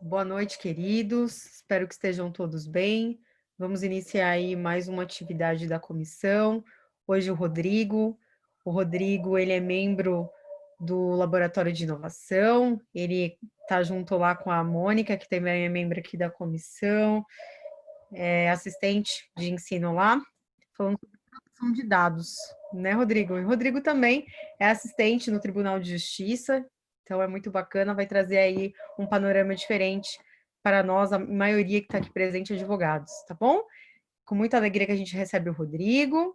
Boa noite, queridos. Espero que estejam todos bem. Vamos iniciar aí mais uma atividade da comissão. Hoje o Rodrigo, ele é membro do Laboratório de Inovação. Ele está junto lá com a Mônica, que também é membro aqui da comissão, é assistente de ensino lá, falando sobre produção de dados, né, Rodrigo? E o Rodrigo também é assistente no Tribunal de Justiça, então é muito bacana, vai trazer aí um panorama diferente para nós, a maioria que está aqui presente, advogados, tá bom? Com muita alegria que a gente recebe o Rodrigo,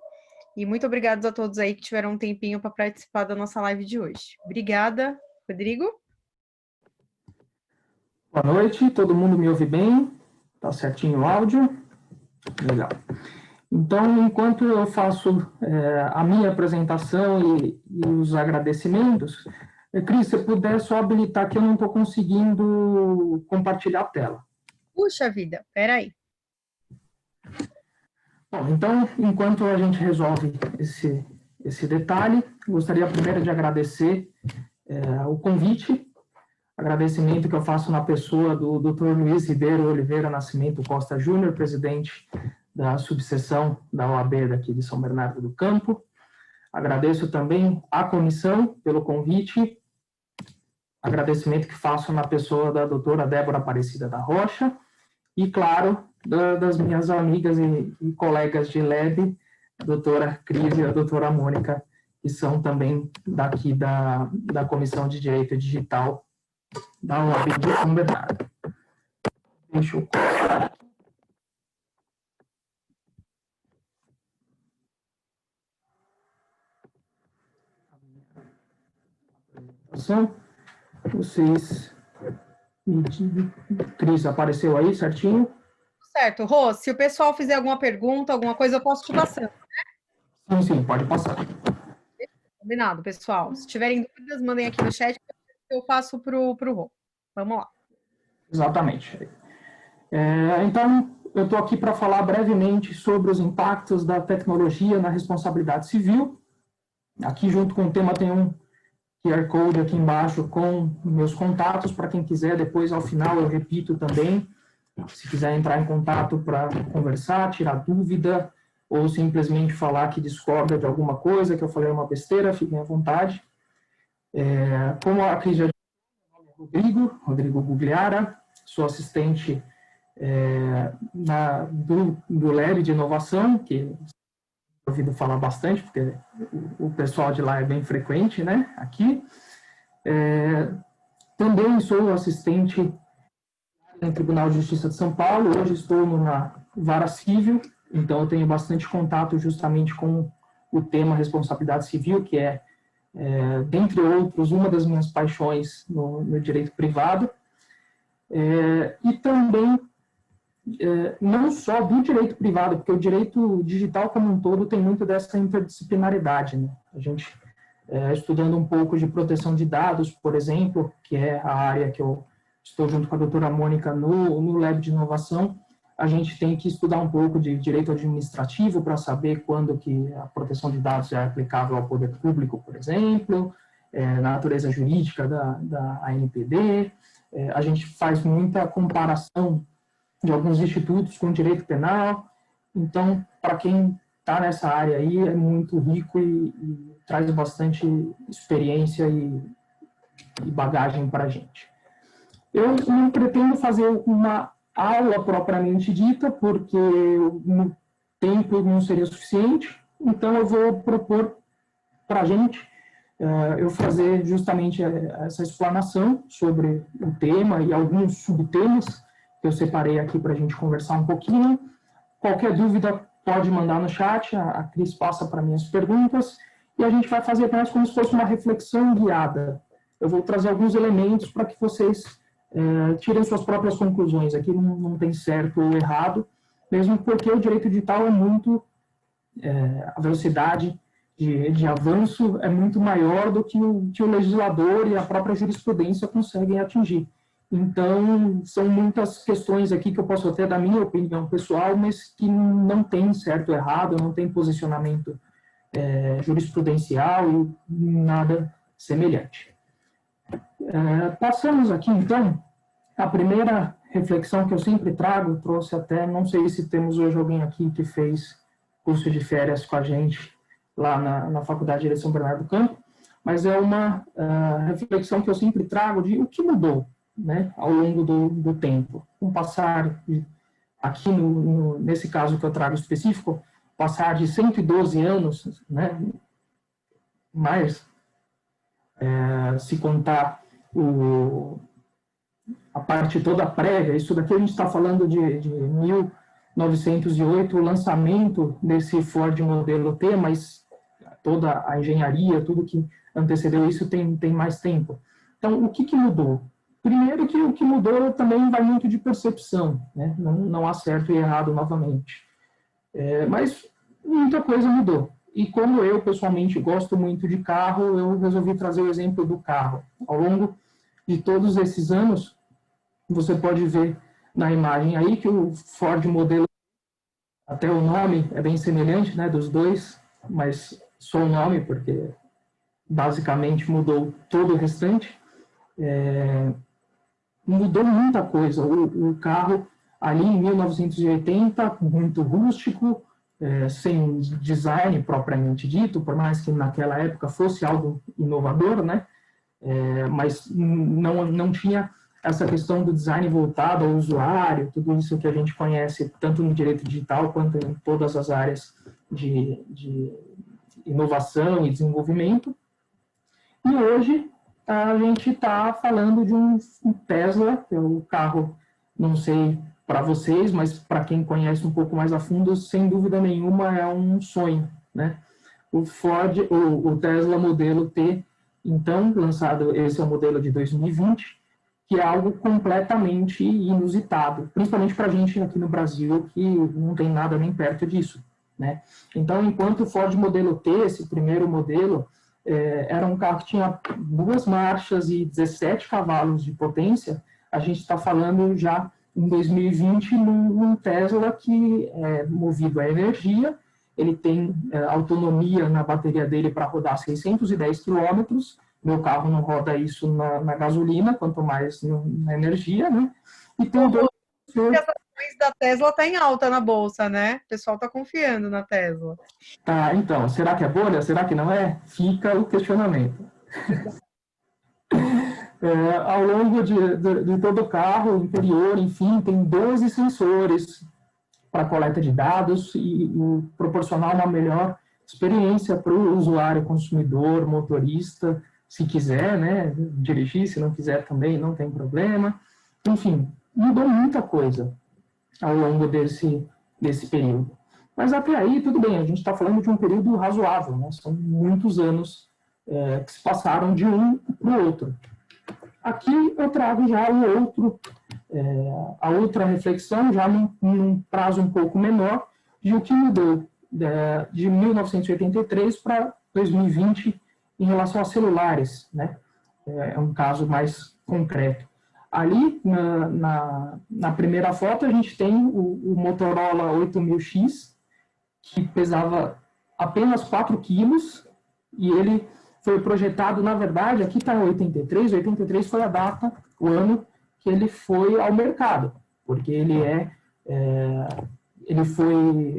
e muito obrigada a todos aí que tiveram um tempinho para participar da nossa live de hoje. Obrigada, Rodrigo. Boa noite, todo mundo me ouve bem? Tá certinho o áudio? Legal. Então, enquanto eu faço a minha apresentação e os agradecimentos, Cris, se puder só habilitar que eu não estou conseguindo compartilhar a tela. Puxa vida, peraí. Bom, então, enquanto a gente resolve esse detalhe, gostaria primeiro de agradecer o convite, agradecimento que eu faço na pessoa do Dr. Luiz Ribeiro Oliveira Nascimento Costa Júnior, presidente da subseção da OAB daqui de São Bernardo do Campo. Agradeço também à comissão pelo convite, agradecimento que faço na pessoa da doutora Débora Aparecida da Rocha, e, claro, das minhas amigas e colegas de LEB, a doutora Cris e a doutora Mônica, que são também daqui da Comissão de Direito Digital da OAB de São Bernardo. Deixa eu colocar. Vocês... Cris, apareceu aí certinho? Certo. Rô, se o pessoal fizer alguma pergunta, alguma coisa, eu posso te passando. Sim, sim, pode passar. Combinado, pessoal. Se tiverem dúvidas, mandem aqui no chat, eu passo para o Rô. Vamos lá. Exatamente. Então, eu estou aqui para falar brevemente sobre os impactos da tecnologia na responsabilidade civil. Aqui, junto com o tema, tem um QR Code aqui embaixo com meus contatos, para quem quiser, depois, ao final, eu repito também. Se quiser entrar em contato para conversar, tirar dúvida, ou simplesmente falar que discorda de alguma coisa, que eu falei uma besteira, fiquem à vontade. Como a Cris já disse, Rodrigo Gugliara, sou assistente do LEB de inovação, que eu ouvido falar bastante, porque o pessoal de lá é bem frequente, né, aqui. Também sou assistente no Tribunal de Justiça de São Paulo, hoje estou numa vara civil, então eu tenho bastante contato justamente com o tema responsabilidade civil, que dentre outros, uma das minhas paixões no direito privado, e também não só do direito privado, porque o direito digital como um todo tem muito dessa interdisciplinaridade, né? A gente, estudando um pouco de proteção de dados, por exemplo, que é a área que eu estou junto com a doutora Mônica no Lab de Inovação, a gente tem que estudar um pouco de direito administrativo para saber quando que a proteção de dados é aplicável ao poder público, por exemplo, na natureza jurídica da ANPD. A gente faz muita comparação de alguns institutos com direito penal. Então, para quem está nessa área aí, é muito rico e traz bastante experiência e bagagem para a gente. Eu não pretendo fazer uma aula propriamente dita, porque o tempo não seria suficiente, então eu vou propor para a gente eu fazer justamente essa explanação sobre o tema e alguns subtemas que eu separei aqui para a gente conversar um pouquinho. Qualquer dúvida pode mandar no chat, a Cris passa para mim as perguntas, e a gente vai fazer apenas como se fosse uma reflexão guiada. Eu vou trazer alguns elementos para que vocês tirem suas próprias conclusões. Aqui não tem certo ou errado, mesmo porque o direito digital é muito... a velocidade de avanço é muito maior do que o legislador e a própria jurisprudência conseguem atingir. Então, são muitas questões aqui que eu posso até dar minha opinião pessoal, mas que não tem certo ou errado, não tem posicionamento jurisprudencial e nada semelhante. Passamos aqui, então, A primeira reflexão que eu sempre trago, trouxe até, não sei se temos hoje alguém aqui que fez curso de férias com a gente lá na Faculdade de São Bernardo do Campo, mas é uma reflexão que eu sempre trago de o que mudou, né, ao longo do tempo. Um passar, aqui nesse caso que eu trago específico, passar de 112 anos, né, mais, se contar a parte toda prévia, isso daqui a gente está falando de 1908, o lançamento desse Ford modelo T, mas toda a engenharia, tudo que antecedeu isso tem mais tempo. Então, o que mudou? Primeiro que o que mudou também vai muito de percepção, né? Não há certo e errado novamente. Mas muita coisa mudou. E como eu, pessoalmente, gosto muito de carro, eu resolvi trazer o exemplo do carro. Ao longo de todos esses anos, você pode ver na imagem aí que o Ford modelo, até o nome é bem semelhante, né, dos dois, mas só o nome, porque basicamente mudou todo o restante. Mudou muita coisa. O carro ali em 1980, muito rústico, sem design propriamente dito, por mais que naquela época fosse algo inovador, né? Mas não tinha essa questão do design voltado ao usuário, tudo isso que a gente conhece tanto no direito digital quanto em todas as áreas de inovação e desenvolvimento. E hoje a gente está falando de um Tesla, que é o carro, não sei para vocês, mas para quem conhece um pouco mais a fundo, sem dúvida nenhuma é um sonho, né? O Tesla modelo T, então, lançado, esse é o modelo de 2020, que é algo completamente inusitado, principalmente para a gente aqui no Brasil, que não tem nada nem perto disso, né? Então, enquanto o Ford modelo T, esse primeiro modelo, era um carro que tinha 2 marchas e 17 cavalos de potência, a gente está falando já em 2020 num Tesla que é movido a energia, ele tem autonomia na bateria dele para rodar 610 quilômetros. Meu carro não roda isso na gasolina, quanto mais na energia, né? E tem dois... As ações da Tesla tá em alta na bolsa, né? O pessoal tá confiando na Tesla. Tá, então, será que é bolha? Será que não é? Fica o questionamento. Ao longo de todo o carro, interior, enfim, tem 12 sensores para coleta de dados e proporcionar uma melhor experiência para o usuário, consumidor, motorista, se quiser, né, dirigir, se não quiser também, não tem problema. Enfim, mudou muita coisa ao longo desse período. Mas até aí, tudo bem, a gente está falando de um período razoável, né? São muitos anos que se passaram de um para o outro. Aqui eu trago já a outra reflexão, já num prazo um pouco menor, de o que mudou de 1983 para 2020 em relação a celulares, né? É um caso mais concreto. Ali, na primeira foto, a gente tem o Motorola 8000X, que pesava apenas 4 quilos, e ele foi projetado, na verdade, aqui está 83 foi a data, o ano que ele foi ao mercado, porque ele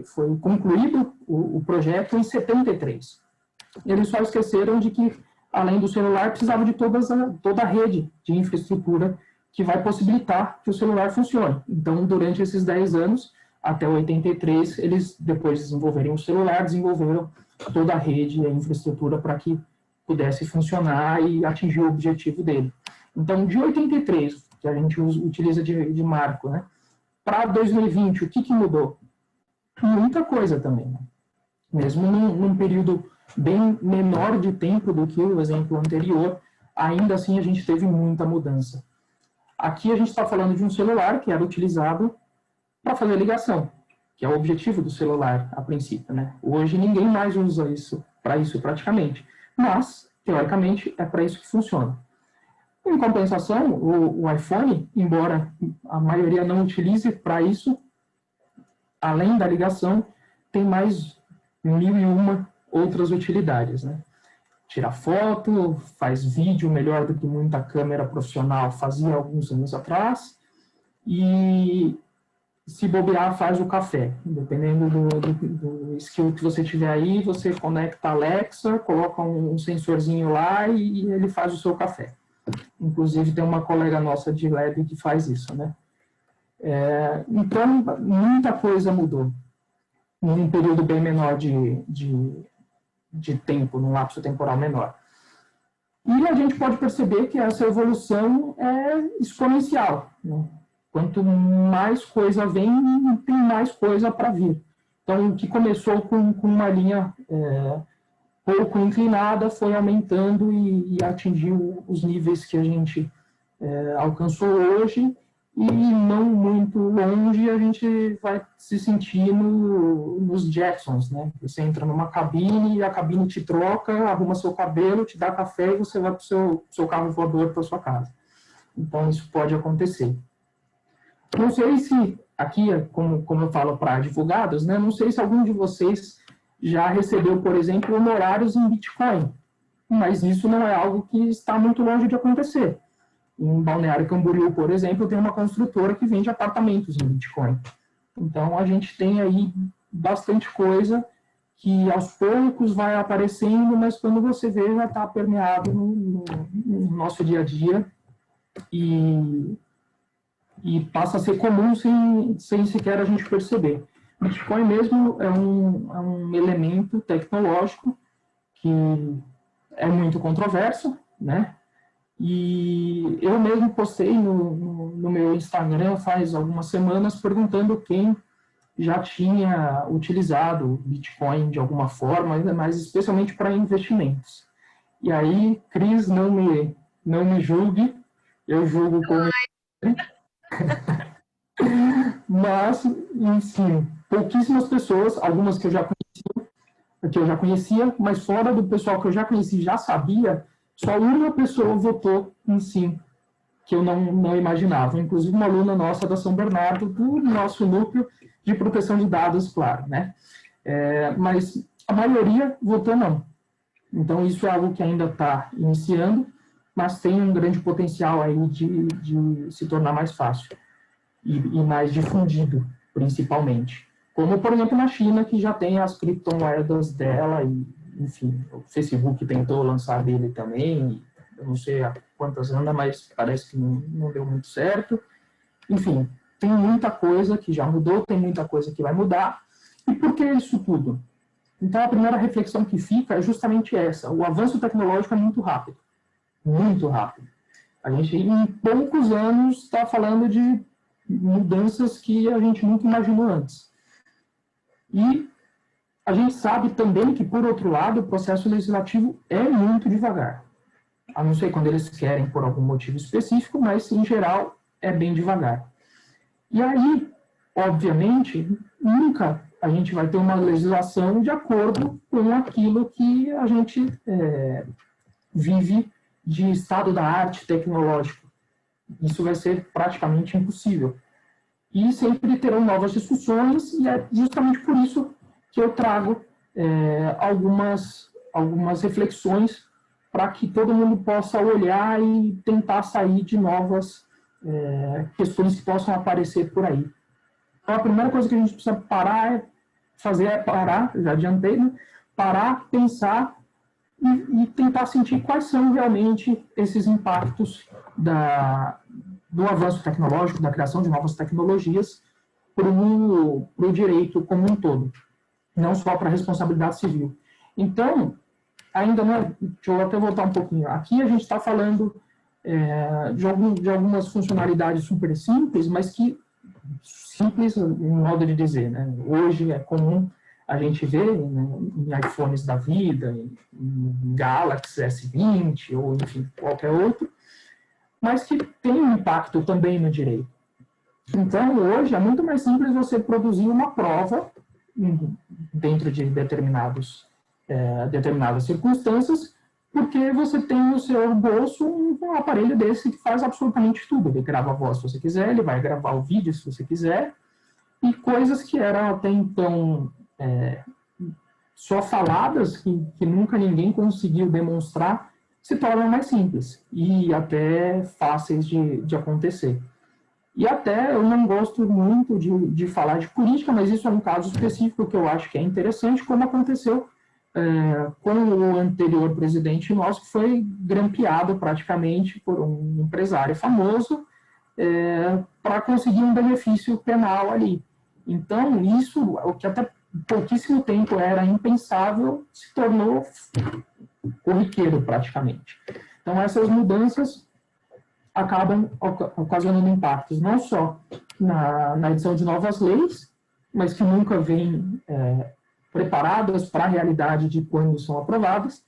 foi concluído o projeto em 73. Eles só esqueceram de que, além do celular, precisava de toda a rede de infraestrutura que vai possibilitar que o celular funcione. Então, durante esses 10 anos, até 83, eles, depois de desenvolverem o celular, desenvolveram toda a rede e a infraestrutura para que pudesse funcionar e atingir o objetivo dele. Então, de 83, que a gente utiliza de marco, né, para 2020, o que mudou? Muita coisa também, né? Mesmo num período bem menor de tempo do que o exemplo anterior, ainda assim a gente teve muita mudança. Aqui a gente está falando de um celular que era utilizado para fazer ligação, que é o objetivo do celular a princípio, né? Hoje ninguém mais usa isso praticamente, mas, teoricamente, é para isso que funciona. Em compensação, o iPhone, embora a maioria não utilize para isso, além da ligação, tem mais 1001 outras utilidades, né? tira foto, faz vídeo melhor do que muita câmera profissional fazia alguns anos atrás, e se bobear, faz o café. Dependendo do skill que você tiver aí, você conecta a Alexa, coloca um sensorzinho lá e ele faz o seu café. Inclusive, tem uma colega nossa de lab que faz isso, né? Então, muita coisa mudou num período bem menor de tempo, num lapso temporal menor. E a gente pode perceber que essa evolução é exponencial, né? Quanto mais coisa vem, tem mais coisa para vir. Então, o que começou com uma linha pouco inclinada foi aumentando e atingiu os níveis que a gente alcançou hoje, e não muito longe a gente vai se sentir nos Jetsons, né? Você entra numa cabine e a cabine te troca, arruma seu cabelo, te dá café e você vai para o seu carro voador para sua casa. Então, isso pode acontecer. Não sei se, aqui, como eu falo para advogados, né? Não sei se algum de vocês já recebeu, por exemplo, honorários em Bitcoin, mas isso não é algo que está muito longe de acontecer. Em Balneário Camboriú, por exemplo, tem uma construtora que vende apartamentos em Bitcoin. Então, a gente tem aí bastante coisa que aos poucos vai aparecendo, mas quando você vê, já está permeado no nosso dia a dia e passa a ser comum sem sequer a gente perceber. Bitcoin mesmo é um elemento tecnológico que é muito controverso, né? E eu mesmo postei no meu Instagram faz algumas semanas perguntando quem já tinha utilizado Bitcoin de alguma forma, mas especialmente para investimentos. E aí, Cris, não me julgue, eu julgo como... Mas, enfim, pouquíssimas pessoas, algumas que eu já conhecia, mas fora do pessoal que eu já conheci, já sabia, só uma pessoa votou em sim, que eu não imaginava. Inclusive uma aluna nossa da São Bernardo, do nosso núcleo de proteção de dados, claro, né? Mas a maioria votou não. Então, isso é algo que ainda está iniciando, mas tem um grande potencial aí de se tornar mais fácil e mais difundido, principalmente. Como, por exemplo, na China, que já tem as criptomoedas dela, e, enfim, o Facebook tentou lançar dele também, eu não sei a quantas anda, mas parece que não deu muito certo. Enfim, tem muita coisa que já mudou, tem muita coisa que vai mudar. E por que isso tudo? Então, a primeira reflexão que fica é justamente essa. O avanço tecnológico é muito rápido. Muito rápido. A gente, em poucos anos, está falando de mudanças que a gente nunca imaginou antes. E a gente sabe também que, por outro lado, o processo legislativo é muito devagar. A não ser quando eles querem por algum motivo específico, mas, em geral, é bem devagar. E aí, obviamente, nunca a gente vai ter uma legislação de acordo com aquilo que a gente vive de estado da arte tecnológico. Isso vai ser praticamente impossível. E sempre terão novas discussões, e é justamente por isso que eu trago algumas reflexões para que todo mundo possa olhar e tentar sair de novas questões que possam aparecer por aí. Então, a primeira coisa que a gente precisa parar, já adiantei, né? Parar, pensar e tentar sentir quais são realmente esses impactos do avanço tecnológico, da criação de novas tecnologias para o direito como um todo, não só para a responsabilidade civil. Então, ainda não é, deixa eu até voltar um pouquinho, aqui a gente está falando de algumas funcionalidades super simples, mas que, simples em modo de dizer, né? Hoje é comum a gente ver, né, em iPhones da vida, em Galaxy S20, ou enfim, qualquer outro, mas que tem um impacto também no direito. Então, hoje é muito mais simples você produzir uma prova dentro de determinadas circunstâncias, porque você tem no seu bolso um aparelho desse que faz absolutamente tudo. Ele grava a voz se você quiser, ele vai gravar o vídeo se você quiser, e coisas que eram até então só faladas, que nunca ninguém conseguiu demonstrar, se tornam mais simples e até fáceis de acontecer. E até eu não gosto muito de falar de política, mas isso é um caso específico que eu acho que é interessante, como aconteceu com o anterior presidente nosso, que foi grampeado praticamente por um empresário famoso para conseguir um benefício penal ali. Então, isso, o que até pouquíssimo tempo era impensável, se tornou corriqueiro praticamente. Então, essas mudanças acabam ocasionando impactos não só na edição de novas leis, mas que nunca vêm preparadas para a realidade de quando são aprovadas,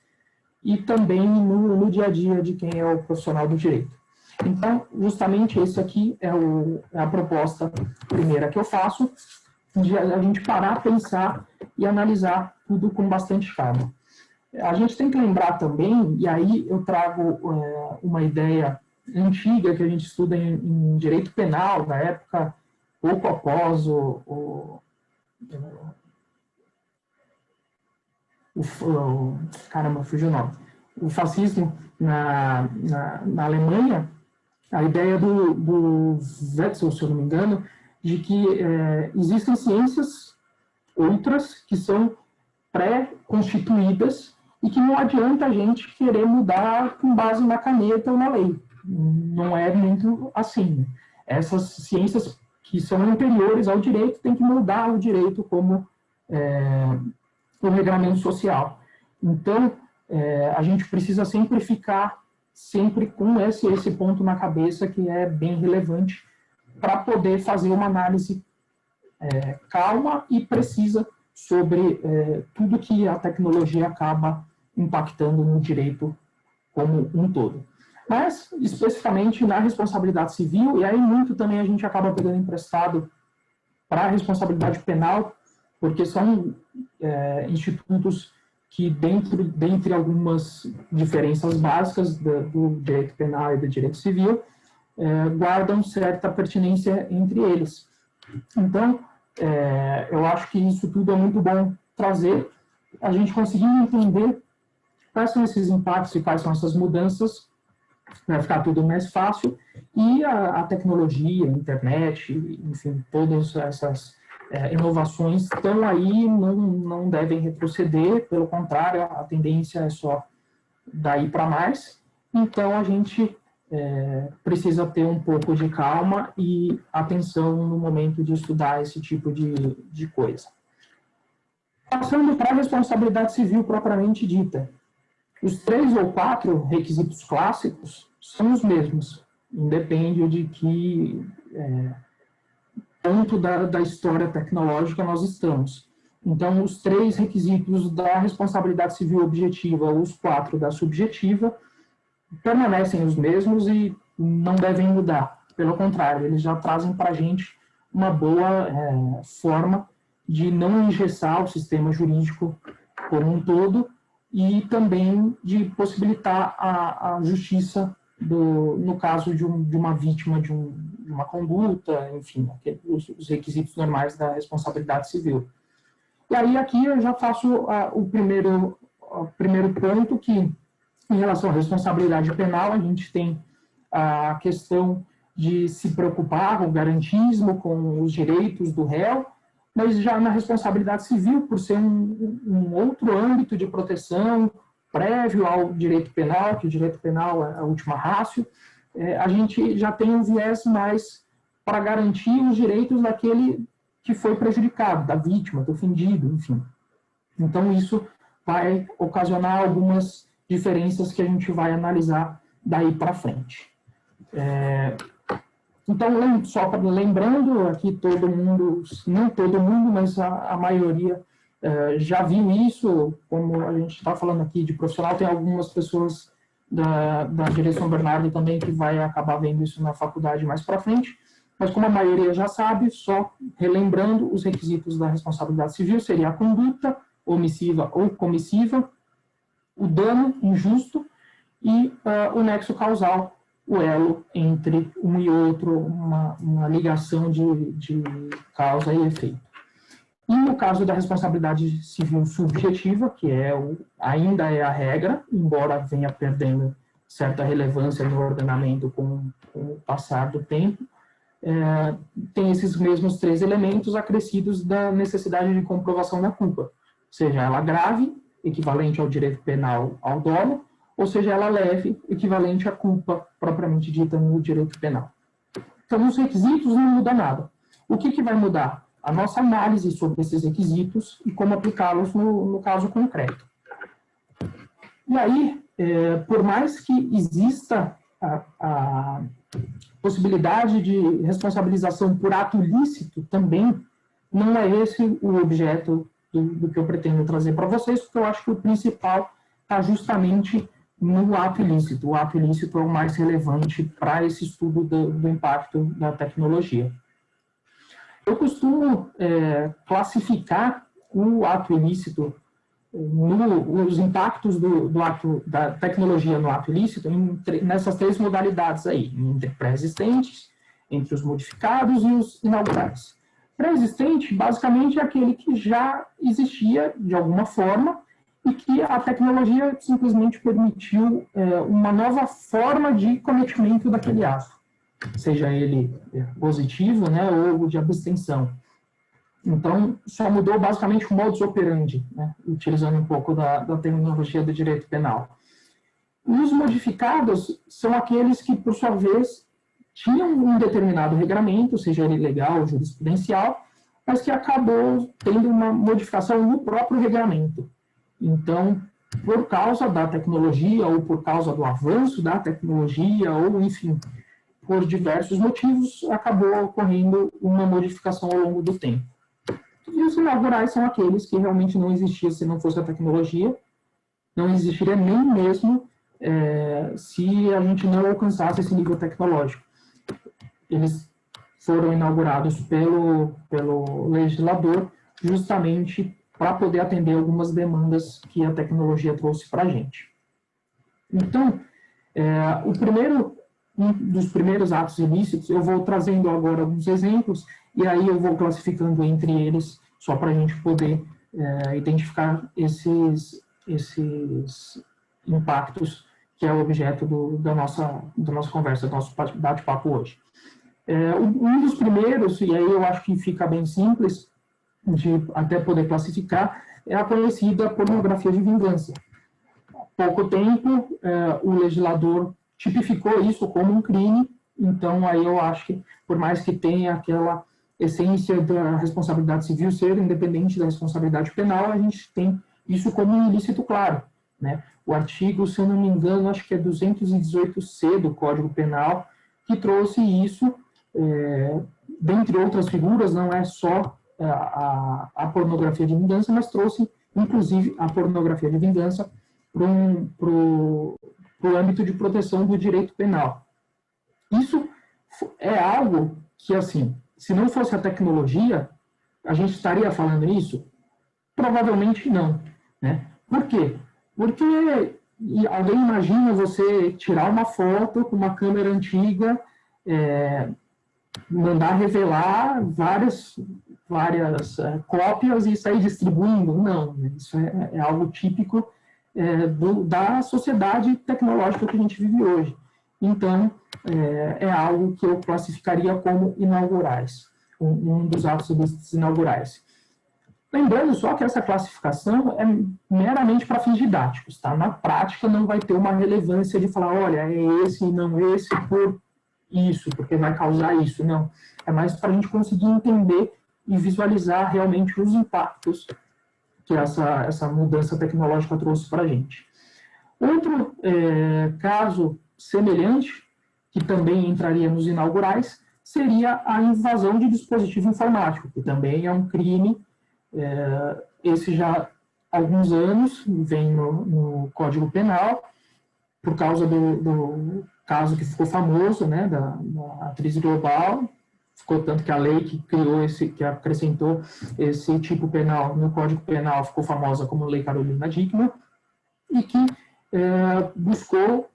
e também no dia a dia de quem é o profissional do direito. Então, justamente esse aqui é a proposta primeira que eu faço, de a gente parar, pensar e analisar tudo com bastante calma. A gente tem que lembrar também, e aí eu trago uma ideia antiga que a gente estuda em direito penal, na época, pouco após caramba, fugiu o nome. O fascismo na Alemanha, a ideia do Wetzel, se eu não me engano, de que existem ciências outras que são pré-constituídas e que não adianta a gente querer mudar com base na caneta ou na lei. Não é muito assim. Essas ciências que são anteriores ao direito têm que mudar o direito como o regramento social. Então, a gente precisa sempre ficar com esse ponto na cabeça, que é bem relevante para poder fazer uma análise calma e precisa sobre tudo que a tecnologia acaba impactando no direito como um todo. Mas, especificamente na responsabilidade civil, e aí muito também a gente acaba pegando emprestado para a responsabilidade penal, porque são institutos que, dentre algumas diferenças básicas do direito penal e do direito civil, guardam certa pertinência entre eles. Então, eu acho que isso tudo é muito bom trazer, a gente conseguindo entender quais são esses impactos e quais são essas mudanças, vai ficar tudo mais fácil, e a tecnologia, a internet, enfim, todas essas inovações estão aí, não devem retroceder, pelo contrário, a tendência é só daí para mais. Então, a gente precisa ter um pouco de calma e atenção no momento de estudar esse tipo de coisa. Passando para a responsabilidade civil propriamente dita, os 3 ou 4 requisitos clássicos são os mesmos, independe de que ponto da história tecnológica nós estamos. Então, os 3 requisitos da responsabilidade civil objetiva, os 4 da subjetiva, permanecem os mesmos e não devem mudar. Pelo contrário, eles já trazem para a gente uma boa forma de não engessar o sistema jurídico como um todo e também de possibilitar a justiça no caso de uma vítima de uma conduta, enfim, os requisitos normais da responsabilidade civil. E aí aqui eu já faço o primeiro ponto, que em relação à responsabilidade penal, a gente tem a questão de se preocupar com o garantismo, com os direitos do réu, mas já na responsabilidade civil, por ser um outro âmbito de proteção prévio ao direito penal, que o direito penal é a última ratio, a gente já tem um viés mais para garantir os direitos daquele que foi prejudicado, da vítima, do ofendido, enfim. Então, isso vai ocasionar algumas diferenças que a gente vai analisar daí para frente. Então, só lembrando aqui, todo mundo, não todo mundo, mas a maioria já viu isso, como a gente está falando aqui de profissional, tem algumas pessoas da direção Bernardo também que vai acabar vendo isso na faculdade mais para frente, mas como a maioria já sabe, só relembrando, os requisitos da responsabilidade civil seria a conduta omissiva ou comissiva, o dano injusto e o nexo causal, o elo entre um e outro, uma ligação de causa e efeito. E no caso da responsabilidade civil subjetiva, que ainda é a regra, embora venha perdendo certa relevância no ordenamento com o passar do tempo, tem esses mesmos 3 elementos acrescidos da necessidade de comprovação da culpa, seja ela grave, equivalente ao direito penal ao dolo, ou seja ela leve, equivalente à culpa propriamente dita no direito penal. Então, nos requisitos não muda nada. O que vai mudar? A nossa análise sobre esses requisitos e como aplicá-los no caso concreto. E aí, por mais que exista a possibilidade de responsabilização por ato ilícito, também não é esse o objeto do que eu pretendo trazer para vocês, porque eu acho que o principal está justamente no ato ilícito. O ato ilícito é o mais relevante para esse estudo do impacto da tecnologia. Eu costumo classificar o ato ilícito, os impactos da tecnologia no ato ilícito nessas 3 modalidades aí, entre pré-existentes, entre os modificados e os inaugurais. Pré-existente, basicamente, é aquele que já existia de alguma forma e que a tecnologia simplesmente permitiu uma nova forma de cometimento daquele ato, seja ele positivo, né, ou de abstenção. Então, só mudou basicamente o modus operandi, né, utilizando um pouco da terminologia do direito penal. E os modificados são aqueles que, por sua vez, tinham um determinado regramento, seja ele legal ou jurisprudencial, mas que acabou tendo uma modificação no próprio regramento. Então, por causa da tecnologia, ou por causa do avanço da tecnologia, ou, enfim, por diversos motivos, acabou ocorrendo uma modificação ao longo do tempo. E os inaugurais são aqueles que realmente não existiam se não fosse a tecnologia, não existiria nem mesmo se a gente não alcançasse esse nível tecnológico. Eles foram inaugurados pelo legislador justamente para poder atender algumas demandas que a tecnologia trouxe para a gente. Então, um dos primeiros atos ilícitos, eu vou trazendo agora alguns exemplos, e aí eu vou classificando entre eles, só para a gente poder identificar esses impactos que é o objeto da nossa conversa, do nosso bate-papo hoje. Um dos primeiros, e aí eu acho que fica bem simples de até poder classificar, é a conhecida pornografia de vingança. Há pouco tempo, o legislador tipificou isso como um crime, então aí eu acho que, por mais que tenha aquela essência da responsabilidade civil ser independente da responsabilidade penal, a gente tem isso como um ilícito claro, né? O artigo, se eu não me engano, acho que é 218C do Código Penal, que trouxe isso, dentre outras figuras, não é só a pornografia de vingança, mas trouxe, inclusive, a pornografia de vingança para o âmbito de proteção do direito penal. Isso é algo que, assim, se não fosse a tecnologia, a gente estaria falando isso? Provavelmente não, né? Por quê? Porque alguém imagina você tirar uma foto com uma câmera antiga, mandar revelar várias cópias e sair distribuindo? Não, isso é algo típico da sociedade tecnológica que a gente vive hoje. Então, é algo que eu classificaria como inaugurais, um dos atos ilícitos inaugurais. Lembrando só que essa classificação é meramente para fins didáticos, tá? Na prática não vai ter uma relevância de falar, olha, é esse e não esse por isso, porque vai causar isso, não. É mais para a gente conseguir entender e visualizar realmente os impactos que essa mudança tecnológica trouxe para a gente. Outro caso semelhante, que também entraria nos inaugurais, seria a invasão de dispositivo informático, que também é um crime. Esse já há alguns anos vem no Código Penal, por causa do caso que ficou famoso, né, da atriz global, ficou tanto que a lei que acrescentou esse tipo penal no Código Penal ficou famosa como Lei Carolina Dickmann, e que buscou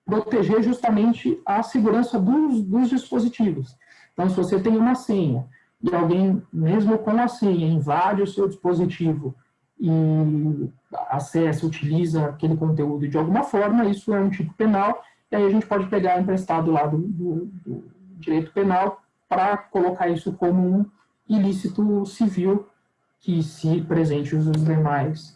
proteger justamente a segurança dos dispositivos. Então, se você tem uma senha e alguém, mesmo com a senha, invade o seu dispositivo e acessa, utiliza aquele conteúdo de alguma forma, isso é um tipo penal, e aí a gente pode pegar emprestado lá do direito penal para colocar isso como um ilícito civil, que se presente os demais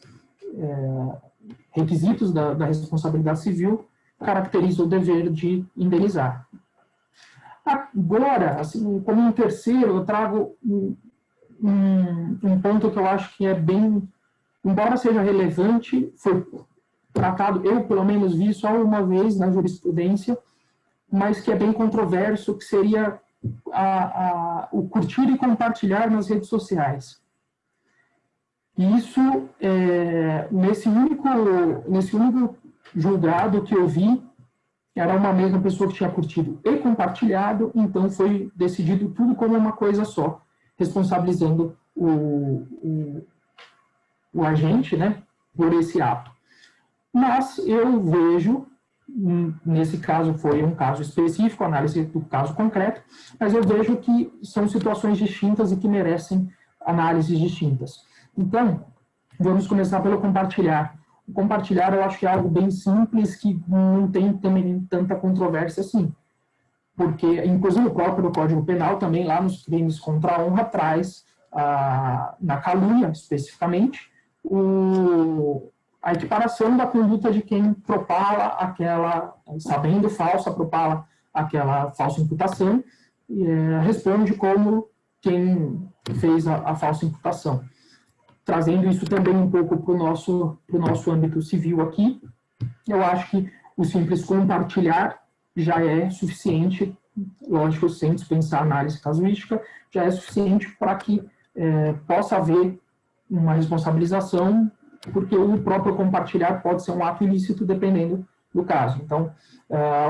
requisitos da responsabilidade civil, caracteriza o dever de indenizar. Agora, assim, como um terceiro, eu trago um ponto que eu acho que é bem, embora seja relevante, foi tratado, eu pelo menos vi só uma vez na jurisprudência, mas que é bem controverso, que seria o curtir e compartilhar nas redes sociais. E isso, nesse único julgado que eu vi, era uma mesma pessoa que tinha curtido e compartilhado, então foi decidido tudo como uma coisa só, responsabilizando o agente, né, por esse ato. Mas eu vejo, nesse caso foi um caso específico, análise do caso concreto, mas eu vejo que são situações distintas e que merecem análises distintas. Então, vamos começar pelo compartilhar. O compartilhar eu acho que é algo bem simples, que não tem também tanta controvérsia assim. Porque, inclusive, o próprio Código Penal também, lá nos crimes contra a honra, traz, na calúnia, especificamente, a equiparação da conduta de quem propala aquela, sabendo falsa, propala aquela falsa imputação, responde como quem fez a falsa imputação. Trazendo isso também um pouco para o nosso âmbito civil aqui, eu acho que o simples compartilhar já é suficiente, lógico, sem dispensar análise casuística, já é suficiente para que possa haver uma responsabilização, porque o próprio compartilhar pode ser um ato ilícito, dependendo do caso. Então,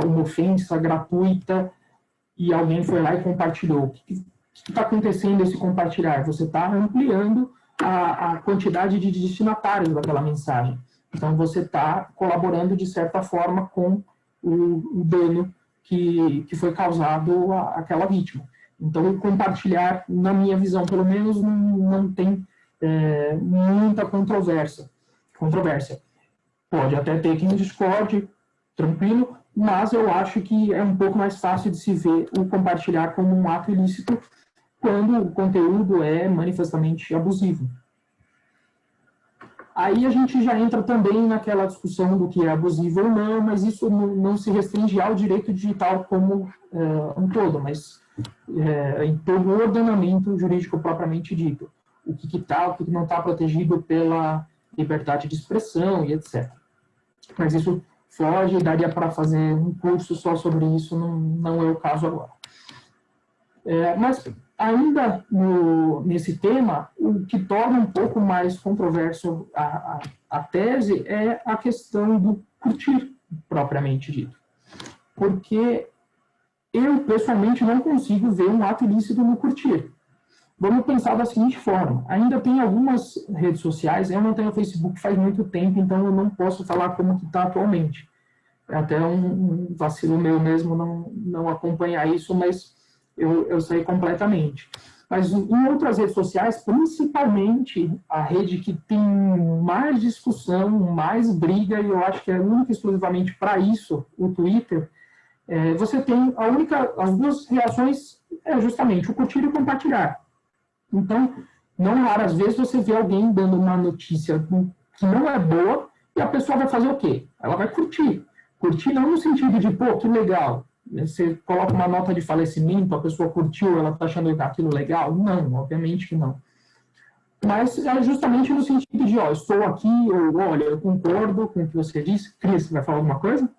uma ofensa gratuita e alguém foi lá e compartilhou. O que está acontecendo esse compartilhar? Você está ampliando a quantidade de destinatários daquela mensagem. Então, você está colaborando, de certa forma, com o dano que foi causado àquela vítima. Então, o compartilhar, na minha visão, pelo menos, não tem muita controvérsia. Pode até ter quem discorde, tranquilo, mas eu acho que é um pouco mais fácil de se ver o compartilhar como um ato ilícito quando o conteúdo é manifestamente abusivo. Aí a gente já entra também naquela discussão do que é abusivo ou não, mas isso não se restringe ao direito digital como um todo, mas em todo o ordenamento jurídico propriamente dito. O que está, o que não está protegido pela liberdade de expressão e etc. Mas isso foge, daria para fazer um curso só sobre isso, não é o caso agora. Mas ainda nesse tema, o que torna um pouco mais controverso a tese é a questão do curtir, propriamente dito. Porque eu, pessoalmente, não consigo ver um ato ilícito no curtir. Vamos pensar da seguinte forma, ainda tem algumas redes sociais, eu não tenho Facebook faz muito tempo, então eu não posso falar como que está atualmente. É até um vacilo meu mesmo não acompanhar isso, mas eu sei completamente. Mas em outras redes sociais, principalmente a rede que tem mais discussão, mais briga, e eu acho que é única e exclusivamente para isso, o Twitter, você tem as duas reações justamente o curtir e o compartilhar. Então, não raras vezes você vê alguém dando uma notícia que não é boa e a pessoa vai fazer o quê? Ela vai curtir. Curtir não no sentido de, pô, que legal. Você coloca uma nota de falecimento, a pessoa curtiu, ela está achando aquilo legal? Não, obviamente que não. Mas é justamente no sentido de, ó, estou aqui, ou olha, eu concordo com o que você disse. Cris, você vai falar alguma coisa?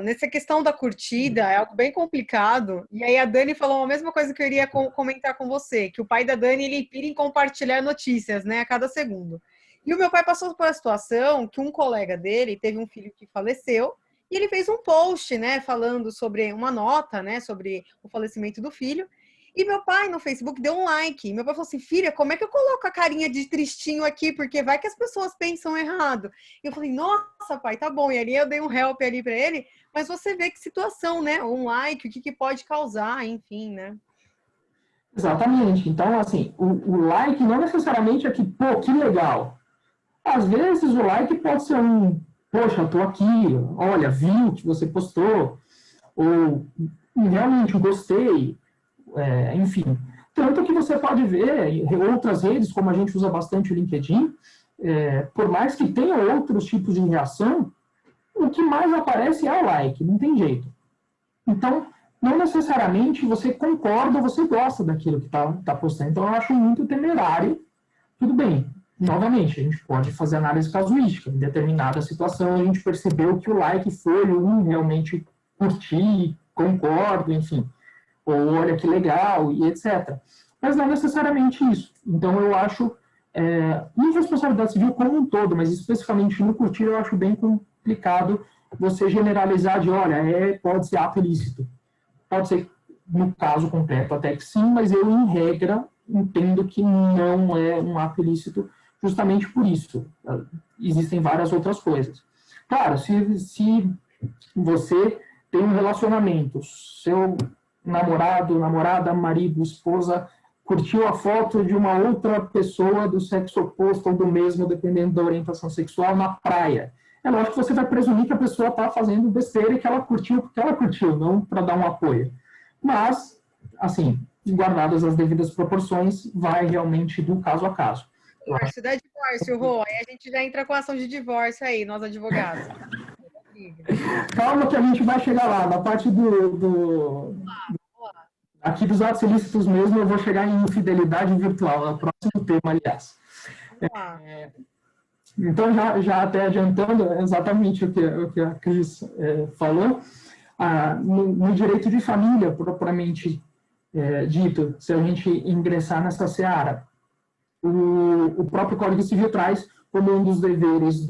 Nessa questão da curtida, é algo bem complicado. E aí a Dani falou a mesma coisa que eu iria comentar com você, que o pai da Dani, ele pira em compartilhar notícias, né, a cada segundo. E o meu pai passou por uma situação que um colega dele teve um filho que faleceu, e ele fez um post, né, falando sobre uma nota, né, sobre o falecimento do filho. E meu pai no Facebook deu um like. Meu pai falou assim: filha, como é que eu coloco a carinha de tristinho aqui? Porque vai que as pessoas pensam errado. E eu falei: nossa, pai, tá bom. E ali eu dei um help ali para ele. Mas você vê que situação, né? Um like, o que pode causar, enfim, né? Exatamente. Então, assim, o like não necessariamente é que, pô, que legal. Às vezes o like pode ser um, poxa, eu tô aqui, olha, vi o que você postou, ou realmente gostei, enfim. Tanto que você pode ver em outras redes, como a gente usa bastante o LinkedIn, por mais que tenha outros tipos de reação, o que mais aparece é o like, não tem jeito. Então, não necessariamente você concorda ou você gosta daquilo que está postando. Então, eu acho muito temerário. Tudo bem, novamente, a gente pode fazer análise casuística. Em determinada situação, a gente percebeu que o like foi realmente curti, concordo, enfim. Ou olha que legal, e etc. Mas não necessariamente isso. Então, eu acho, em responsabilidade civil como um todo, mas especificamente no curtir, eu acho bem complicado você generalizar de, olha, pode ser ato ilícito. Pode ser, no caso concreto, até que sim, mas eu, em regra, entendo que não é um ato ilícito justamente por isso. Existem várias outras coisas. Claro, se você tem um relacionamento, seu namorado, namorada, marido, esposa, curtiu a foto de uma outra pessoa do sexo oposto ou do mesmo, dependendo da orientação sexual, na praia. É lógico que você vai presumir que a pessoa está fazendo besteira e que ela curtiu porque ela curtiu, não para dar um apoio. Mas, assim, guardadas as devidas proporções, vai realmente do caso a caso. Divórcio, dá divórcio, Rô. Aí a gente já entra com ação de divórcio aí, nós advogados. Calma que a gente vai chegar lá, na parte aqui dos atos ilícitos mesmo, eu vou chegar em infidelidade virtual, é o próximo tema, aliás. Então, já até adiantando exatamente o que a Cris falou, no direito de família, propriamente dito, se a gente ingressar nessa seara, o próprio Código Civil traz como um dos deveres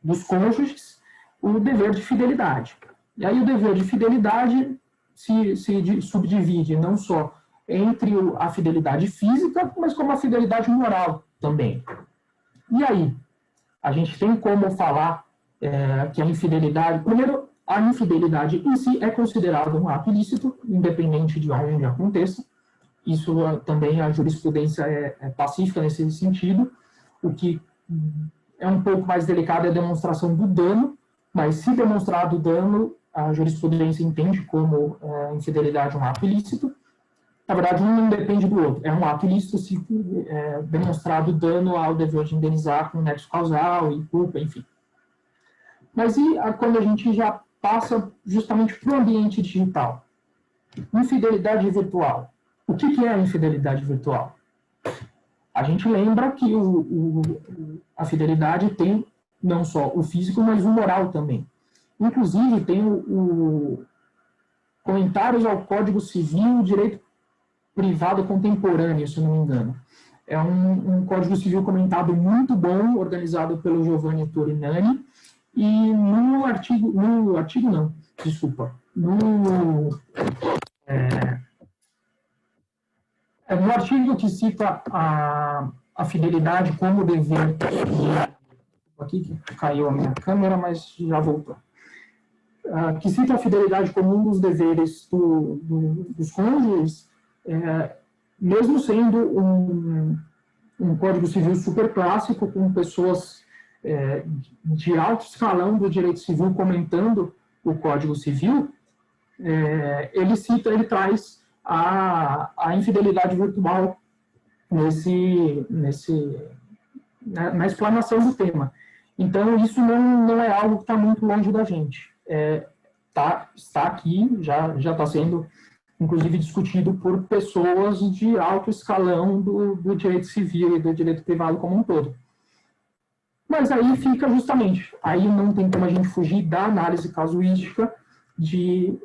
dos cônjuges o dever de fidelidade. E aí o dever de fidelidade se subdivide não só entre a fidelidade física, mas como a fidelidade moral também. E aí, a gente tem como falar que a infidelidade... Primeiro, a infidelidade em si é considerada um ato ilícito, independente de onde aconteça. Isso também, a jurisprudência é pacífica nesse sentido. O que é um pouco mais delicado é a demonstração do dano, mas se demonstrado o dano, a jurisprudência entende como infidelidade um ato ilícito. Na verdade, um não depende do outro. É um ato ilícito se demonstrado dano ao dever de indenizar com nexo causal e culpa, enfim. Mas e quando a gente já passa justamente para o ambiente digital? Infidelidade virtual. O que é a infidelidade virtual? A gente lembra que a fidelidade tem não só o físico, mas o moral também. Inclusive, tem comentários ao Código Civil, direito privado contemporâneo, se não me engano. É um Código Civil comentado muito bom, organizado pelo Giovanni Torinani, e no artigo não, desculpa, no artigo que cita a fidelidade como dever, aqui que caiu a minha câmera, mas já voltou, que cita a fidelidade como um dos deveres dos cônjuges, mesmo sendo um Código Civil super clássico, com pessoas de alto escalão do direito civil comentando o Código Civil, ele traz a infidelidade virtual na explanação do tema. Então, isso não é algo que está muito longe da gente. Está aqui, já está sendo, inclusive, discutido por pessoas de alto escalão do direito civil e do direito privado como um todo. Mas aí fica justamente, aí não tem como a gente fugir da análise casuística de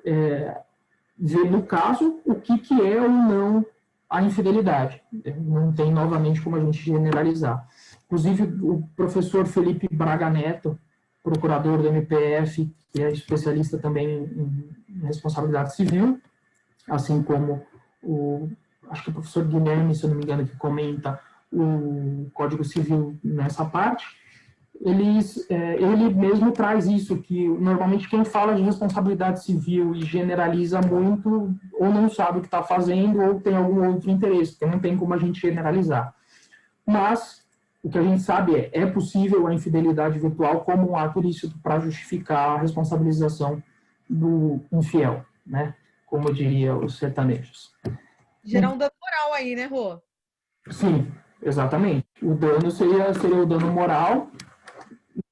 ver no caso o que é ou não a infidelidade. Não tem novamente como a gente generalizar. Inclusive, o professor Felipe Braga Neto, procurador do MPF, que é especialista também em responsabilidade civil, assim como acho que o professor Guilherme, se eu não me engano, que comenta o Código Civil nessa parte, ele mesmo traz isso, que normalmente quem fala de responsabilidade civil e generaliza muito, ou não sabe o que está fazendo, ou tem algum outro interesse, porque não tem como a gente generalizar. Mas o que a gente sabe é possível a infidelidade virtual como um ato ilícito para justificar a responsabilização do infiel, né? Como diria os sertanejos. Gerar um dano moral aí, né, Rô? Sim, exatamente. O dano seria o dano moral.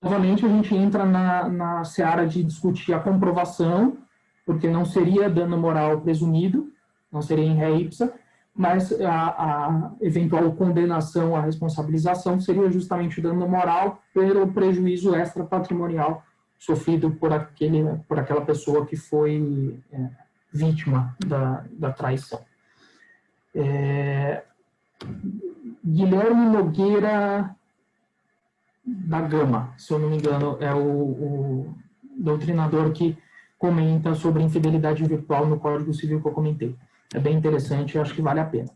Novamente, a gente entra na seara de discutir a comprovação, porque não seria dano moral presumido, não seria em ré ipsa, mas a eventual condenação à responsabilização seria justamente o dano moral pelo prejuízo extrapatrimonial sofrido por aquela pessoa que foi vítima da traição. Guilherme Nogueira da Gama, se eu não me engano, é o doutrinador que comenta sobre infidelidade virtual no Código Civil que eu comentei. É bem interessante, eu acho que vale a pena.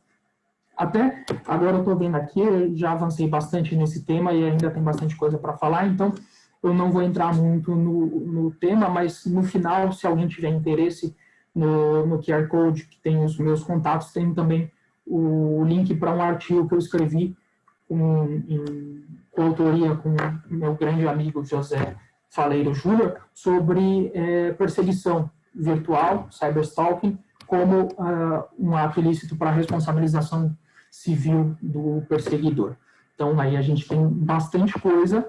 Até agora eu estou vendo aqui, eu já avancei bastante nesse tema e ainda tem bastante coisa para falar, então eu não vou entrar muito no tema, mas no final, se alguém tiver interesse no QR Code, que tem os meus contatos, tem também o link para um artigo que eu escrevi em coautoria com o meu grande amigo José Faleiro Júnior, sobre perseguição virtual, cyberstalking, como um ato ilícito para a responsabilização civil do perseguidor. Então, aí a gente tem bastante coisa,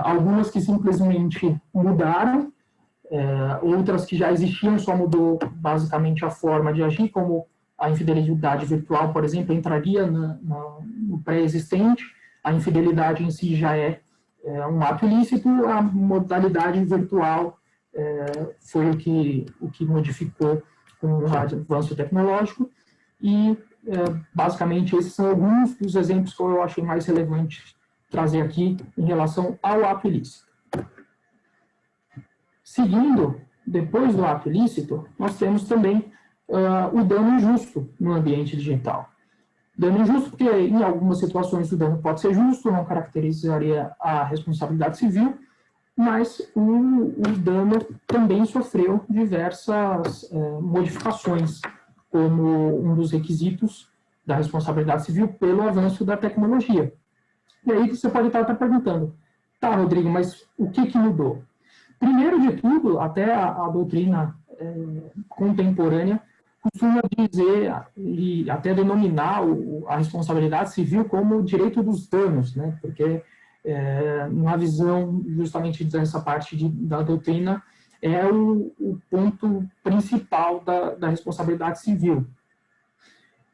algumas que simplesmente mudaram, outras que já existiam, só mudou basicamente a forma de agir, como a infidelidade virtual, por exemplo, entraria no pré-existente, a infidelidade em si já é um ato ilícito, a modalidade virtual foi o que modificou com o avanço tecnológico, e basicamente esses são alguns dos exemplos que eu achei mais relevantes trazer aqui em relação ao ato ilícito. Seguindo, depois do ato ilícito, nós temos também o dano injusto no ambiente digital. Dano injusto porque, em algumas situações, o dano pode ser justo, não caracterizaria a responsabilidade civil, mas o dano também sofreu diversas modificações, como um dos requisitos da responsabilidade civil pelo avanço da tecnologia. E aí você pode estar até perguntando, tá, Rodrigo, mas o que mudou? Primeiro de tudo, até a doutrina contemporânea costuma dizer e até denominar a responsabilidade civil como o direito dos danos, né? Porque na visão justamente dessa parte da doutrina é o ponto principal da responsabilidade civil.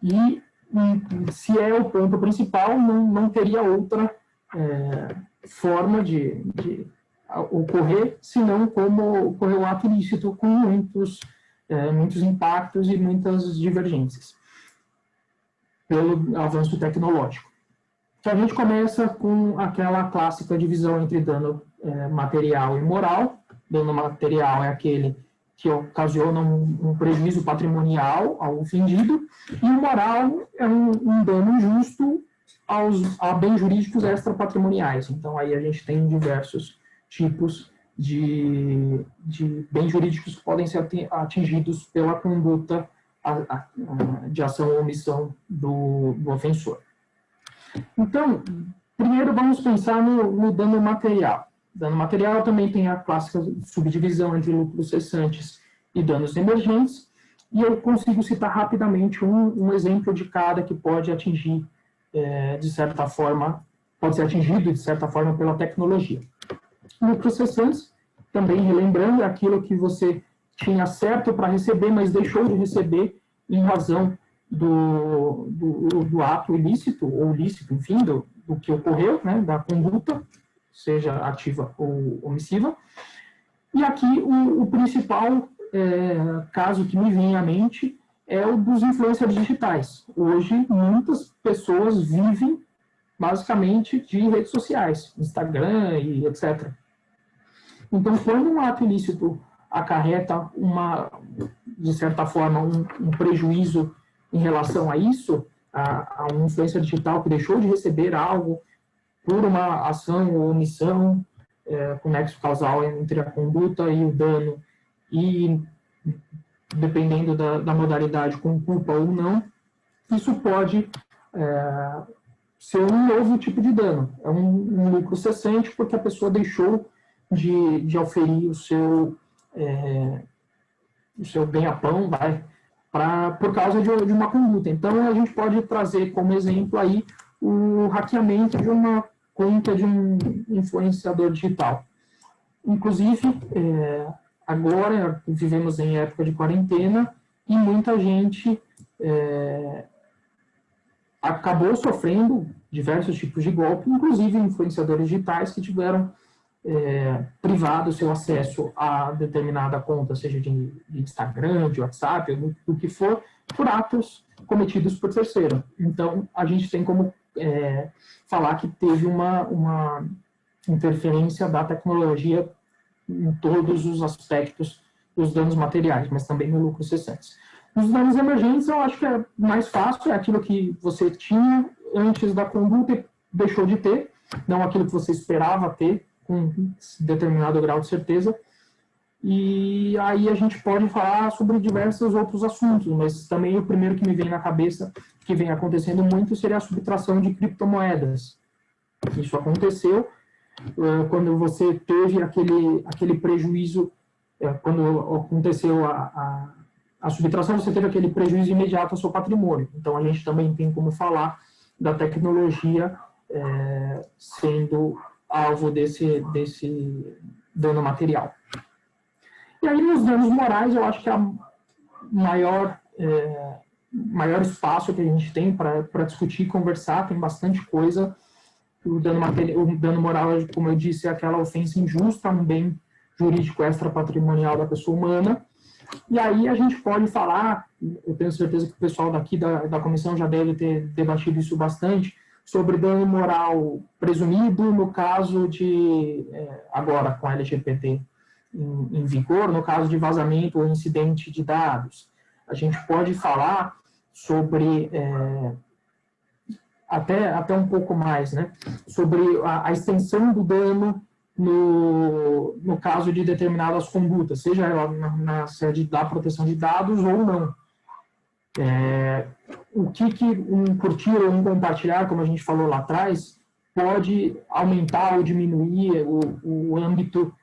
E se é o ponto principal, não teria outra forma de ocorrer, senão como ocorreu o ato ilícito, com muitos impactos e muitas divergências pelo avanço tecnológico. Então, a gente começa com aquela clássica divisão entre dano material e moral. Dano material é aquele que ocasiona um prejuízo patrimonial ao ofendido, e o moral é um dano injusto a bens jurídicos extrapatrimoniais. Então, aí a gente tem diversos tipos de bens jurídicos que podem ser atingidos pela conduta de ação ou omissão do ofensor. Então, primeiro vamos pensar no dano material. Dano material também tem a clássica subdivisão entre lucros cessantes e danos emergentes, e eu consigo citar rapidamente um exemplo de cada que pode atingir, de certa forma, pode ser atingido, de certa forma, pela tecnologia. Lucros cessantes, também relembrando, é aquilo que você tinha certo para receber, mas deixou de receber em razão do ato ilícito, ou lícito, enfim, do que ocorreu, né, da conduta, seja ativa ou omissiva. E aqui o principal caso que me vem à mente é o dos influencers digitais. Hoje, muitas pessoas vivem basicamente de redes sociais, Instagram e etc. Então, quando um ato ilícito acarreta de certa forma, um prejuízo em relação a isso, a um influencer digital que deixou de receber algo por uma ação ou omissão, com nexo causal entre a conduta e o dano, e dependendo da modalidade, com culpa ou não, isso pode ser um novo tipo de dano. É um lucro cessante, porque a pessoa deixou de oferir o seu ganha-pão, por causa de uma conduta. Então, a gente pode trazer como exemplo aí o hackeamento de uma conta de um influenciador digital. Inclusive, agora vivemos em época de quarentena e muita gente acabou sofrendo diversos tipos de golpe, inclusive influenciadores digitais que tiveram privado seu acesso a determinada conta, seja de Instagram, de WhatsApp, do que for, por atos cometidos por terceiro. Então, a gente tem como falar que teve uma interferência da tecnologia em todos os aspectos dos danos materiais, mas também no lucro cessante. Os danos emergentes, eu acho que é mais fácil, é aquilo que você tinha antes da conduta e deixou de ter, não aquilo que você esperava ter, com determinado grau de certeza. E aí a gente pode falar sobre diversos outros assuntos, mas também o primeiro que me vem na cabeça, que vem acontecendo muito, seria a subtração de criptomoedas. Isso aconteceu quando você teve aquele prejuízo, quando aconteceu a subtração, você teve aquele prejuízo imediato ao seu patrimônio. Então, a gente também tem como falar da tecnologia sendo alvo desse dano material. E aí, nos danos morais, eu acho que a maior espaço que a gente tem para discutir e conversar, tem bastante coisa. O dano moral, como eu disse, é aquela ofensa injusta a um bem jurídico extrapatrimonial da pessoa humana. E aí a gente pode falar, eu tenho certeza que o pessoal daqui da comissão já deve ter debatido isso bastante, sobre dano moral presumido no caso de, agora com a LGPD em vigor, no caso de vazamento ou incidente de dados. A gente pode falar sobre, até um pouco mais, né, sobre a extensão do dano no caso de determinadas condutas, seja ela na sede da proteção de dados ou não. O que um curtir ou um compartilhar, como a gente falou lá atrás, pode aumentar ou diminuir o âmbito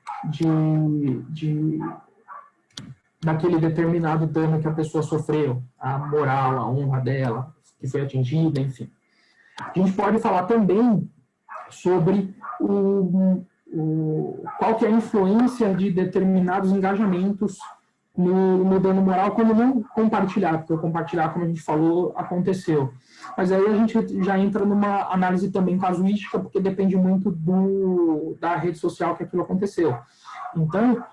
daquele determinado dano que a pessoa sofreu, a moral, a honra dela, que foi atingida, enfim. A gente pode falar também sobre qual que é a influência de determinados engajamentos no dano moral quando não compartilhar, porque o compartilhar, como a gente falou, aconteceu. Mas aí a gente já entra numa análise também casuística, porque depende muito da rede social que aquilo aconteceu. Então,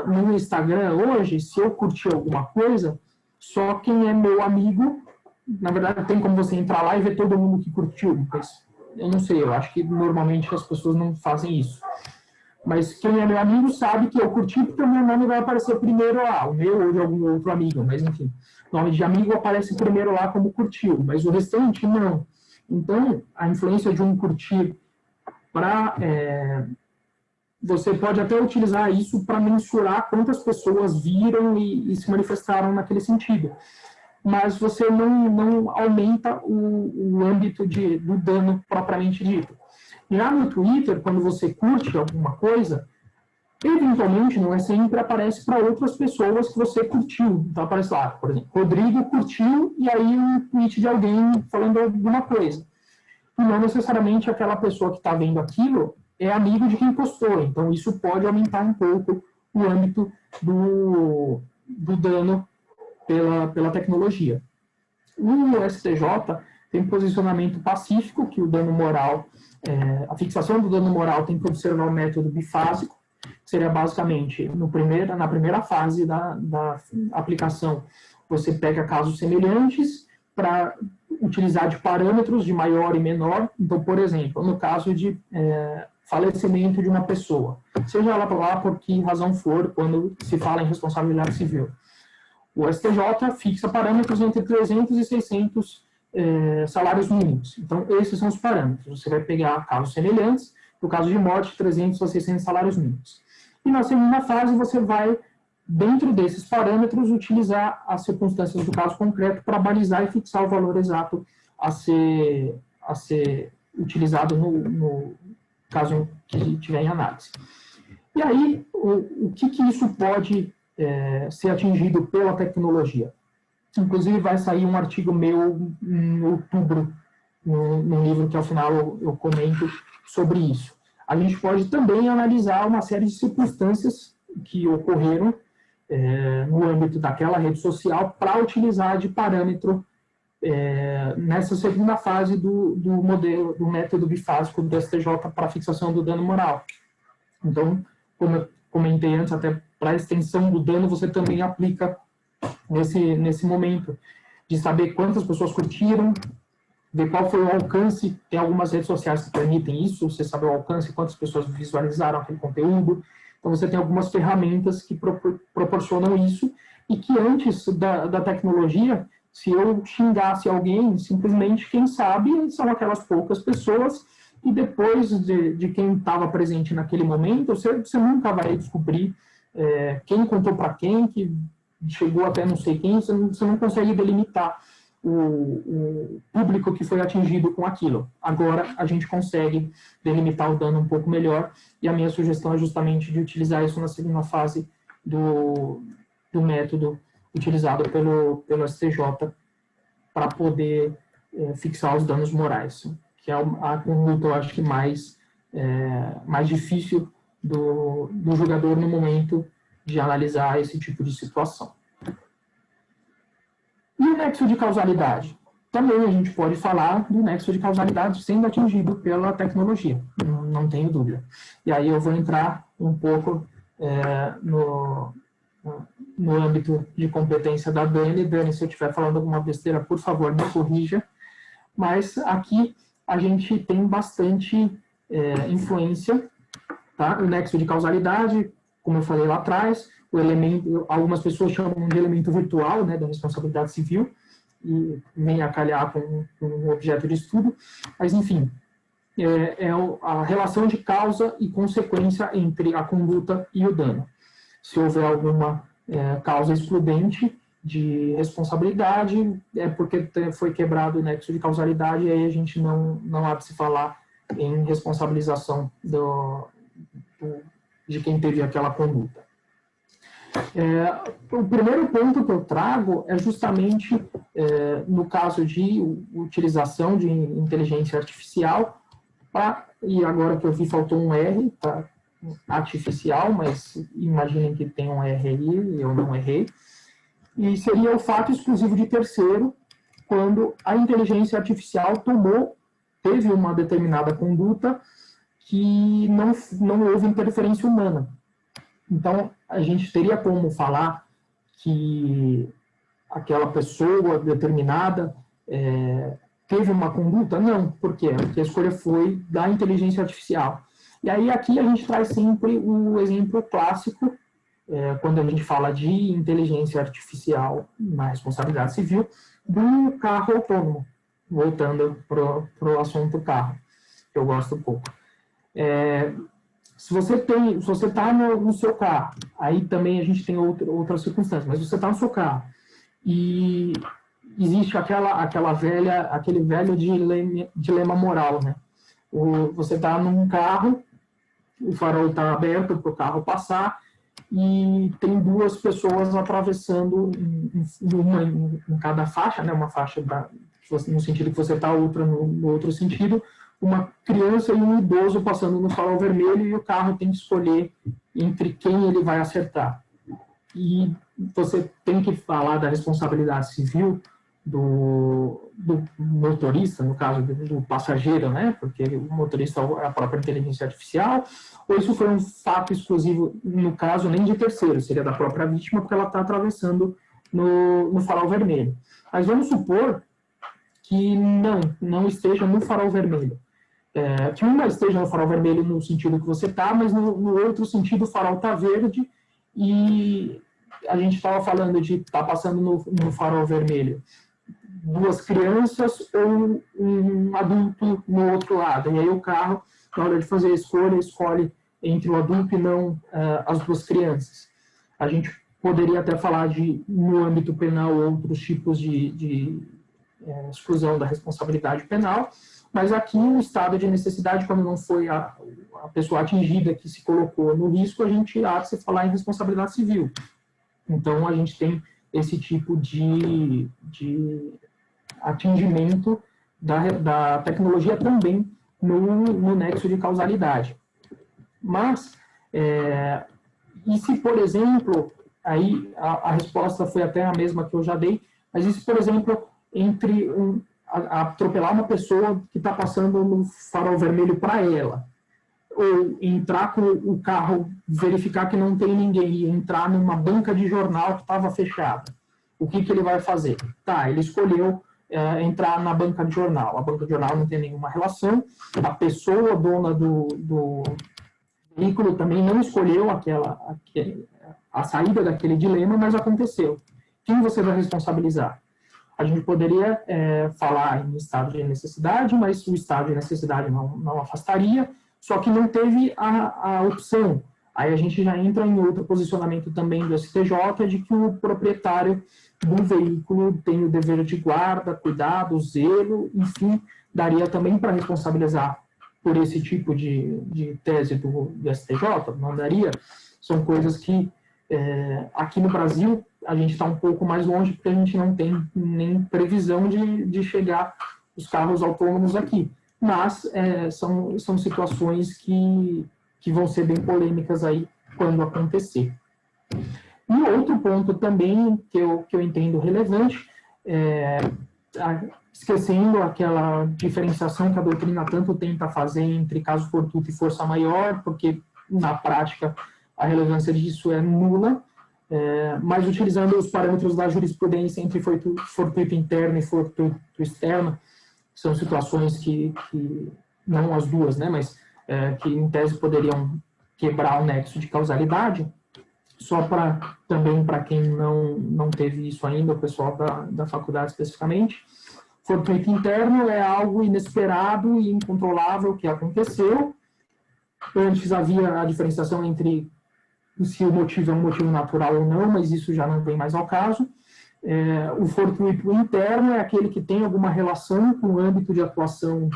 no Instagram hoje, se eu curtir alguma coisa, só quem é meu amigo, na verdade tem como você entrar lá e ver todo mundo que curtiu, mas eu não sei, eu acho que normalmente as pessoas não fazem isso. Mas quem é meu amigo sabe que eu curti, porque o meu nome vai aparecer primeiro lá, o meu ou de algum outro amigo, mas enfim, o nome de amigo aparece primeiro lá como curtiu, mas o restante não. Então, a influência de um curtir você pode até utilizar isso para mensurar quantas pessoas viram e se manifestaram naquele sentido. Mas você não aumenta o âmbito do dano propriamente dito. Já no Twitter, quando você curte alguma coisa, eventualmente, não é sempre, aparece para outras pessoas que você curtiu. Então aparece lá, por exemplo, Rodrigo curtiu e aí um tweet de alguém falando alguma coisa. E não necessariamente aquela pessoa que está vendo aquilo é amigo de quem postou. Então isso pode aumentar um pouco o âmbito do dano pela tecnologia. O STJ tem posicionamento pacífico, que o dano moral, a fixação do dano moral tem que observar o método bifásico, que seria basicamente na primeira fase da aplicação, você pega casos semelhantes para utilizar de parâmetros de maior e menor. Então, por exemplo, no caso de falecimento de uma pessoa, seja ela lá por que razão for, quando se fala em responsabilidade civil, o STJ fixa parâmetros entre 300 e 600 salários mínimos. Então, esses são os parâmetros. Você vai pegar casos semelhantes, no caso de morte, 300 a 600 salários mínimos. E na segunda fase, você vai, dentro desses parâmetros, utilizar as circunstâncias do caso concreto para balizar e fixar o valor exato a ser utilizado no caso que estiver em análise. E aí, o que isso pode ser atingido pela tecnologia? Inclusive, vai sair um artigo meu em outubro, no livro que, ao final, eu comento sobre isso. A gente pode também analisar uma série de circunstâncias que ocorreram no âmbito daquela rede social para utilizar de parâmetro nessa segunda fase do método bifásico do STJ para fixação do dano moral. Então, como eu comentei antes, até para a extensão do dano, você também aplica nesse momento de saber quantas pessoas curtiram, ver qual foi o alcance. Tem algumas redes sociais que permitem isso, você sabe o alcance, quantas pessoas visualizaram aquele conteúdo. Então, você tem algumas ferramentas que proporcionam isso, e que antes da tecnologia, se eu xingasse alguém, simplesmente, quem sabe, são aquelas poucas pessoas, e depois de quem estava presente naquele momento, você nunca vai descobrir quem contou para quem, que chegou até não sei quem, você não consegue delimitar o público que foi atingido com aquilo. Agora, a gente consegue delimitar o dano um pouco melhor, e a minha sugestão é justamente de utilizar isso na segunda fase do método utilizado pelo STJ para poder fixar os danos morais, que é a conduta, eu acho que mais difícil do julgador no momento de analisar esse tipo de situação. E o nexo de causalidade? Também a gente pode falar do nexo de causalidade sendo atingido pela tecnologia, não tenho dúvida. E aí eu vou entrar um pouco no âmbito de competência da Dani. Dani, se eu estiver falando alguma besteira, por favor, me corrija. Mas aqui a gente tem bastante influência, tá? O nexo de causalidade, como eu falei lá atrás, o elemento, algumas pessoas chamam de elemento virtual, né, da responsabilidade civil, e vem a calhar com um objeto de estudo, mas, enfim, a relação de causa e consequência entre a conduta e o dano. Se houver alguma causa excludente de responsabilidade, é porque foi quebrado o nexo de causalidade, e aí a gente não há de se falar em responsabilização de quem teve aquela conduta. O primeiro ponto que eu trago é justamente no caso de utilização de inteligência artificial, e agora que eu vi faltou um R, tá? Artificial, mas imaginem que tem um R aí, eu não errei, e seria o fato exclusivo de terceiro, quando a inteligência artificial teve uma determinada conduta que não houve interferência humana. Então, a gente teria como falar que aquela pessoa determinada teve uma conduta? Não. Por quê? Porque a escolha foi da inteligência artificial. E aí, aqui, a gente traz sempre o exemplo clássico, quando a gente fala de inteligência artificial na responsabilidade civil, do carro autônomo. Voltando para o assunto carro, que eu gosto um pouco. Se você está no seu carro, aí também a gente tem outras circunstâncias, mas você está no seu carro e existe aquele velho dilema moral, né? Você está num carro, o farol está aberto para o carro passar e tem duas pessoas atravessando uma em cada faixa, né? Uma faixa no sentido que você está, outra no outro sentido, uma criança e um idoso passando no farol vermelho, e o carro tem que escolher entre quem ele vai acertar. E você tem que falar da responsabilidade civil do motorista, no caso do passageiro, né? Porque o motorista é a própria inteligência artificial, ou isso foi um fato exclusivo, no caso, nem de terceiro, seria da própria vítima, porque ela está atravessando no farol vermelho. Mas vamos supor que não esteja no farol vermelho. Que uma esteja no farol vermelho no sentido que você está, mas no outro sentido o farol está verde, e a gente estava falando de estar passando no farol vermelho. duas crianças ou um adulto no outro lado. E aí o carro, na hora de fazer a escolha, escolhe entre o adulto e não as duas crianças. A gente poderia até falar no âmbito penal, outros tipos de exclusão da responsabilidade penal, mas aqui o estado de necessidade, quando não foi a pessoa atingida que se colocou no risco, a gente há de se falar em responsabilidade civil. Então, a gente tem esse tipo de atingimento da tecnologia também no nexo de causalidade. Mas, e se, por exemplo, aí a resposta foi até a mesma que eu já dei, mas e se, por exemplo, entre atropelar uma pessoa que está passando no farol vermelho para ela, ou entrar com o carro, verificar que não tem ninguém e entrar numa banca de jornal que estava fechada, o que ele vai fazer? Tá, ele escolheu entrar na banca de jornal. A banca de jornal não tem nenhuma relação, a pessoa dona do veículo também não escolheu a saída daquele dilema, mas aconteceu. Quem você vai responsabilizar? A gente poderia falar em estado de necessidade, mas o estado de necessidade não afastaria, só que não teve a opção. Aí a gente já entra em outro posicionamento também do STJ, de que o proprietário do veículo tem o dever de guarda, cuidado, zelo, enfim, daria também para responsabilizar por esse tipo de tese do STJ, não daria. São coisas que aqui no Brasil a gente está um pouco mais longe, porque a gente não tem nem previsão de chegar os carros autônomos aqui. Mas são situações que vão ser bem polêmicas aí quando acontecer. E outro ponto também que eu entendo relevante, esquecendo aquela diferenciação que a doutrina tanto tenta fazer entre caso fortuito e força maior, porque na prática a relevância disso é nula, mas utilizando os parâmetros da jurisprudência entre fortuito interno e fortuito externo, são situações que não as duas, né, mas que em tese poderiam quebrar o nexo de causalidade. Só também para quem não teve isso ainda, o pessoal da faculdade especificamente, fortuito interno é algo inesperado e incontrolável que aconteceu. Antes havia a diferenciação entre se o motivo é um motivo natural ou não, mas isso já não vem mais ao caso. O fortuito interno é aquele que tem alguma relação com o âmbito de atuação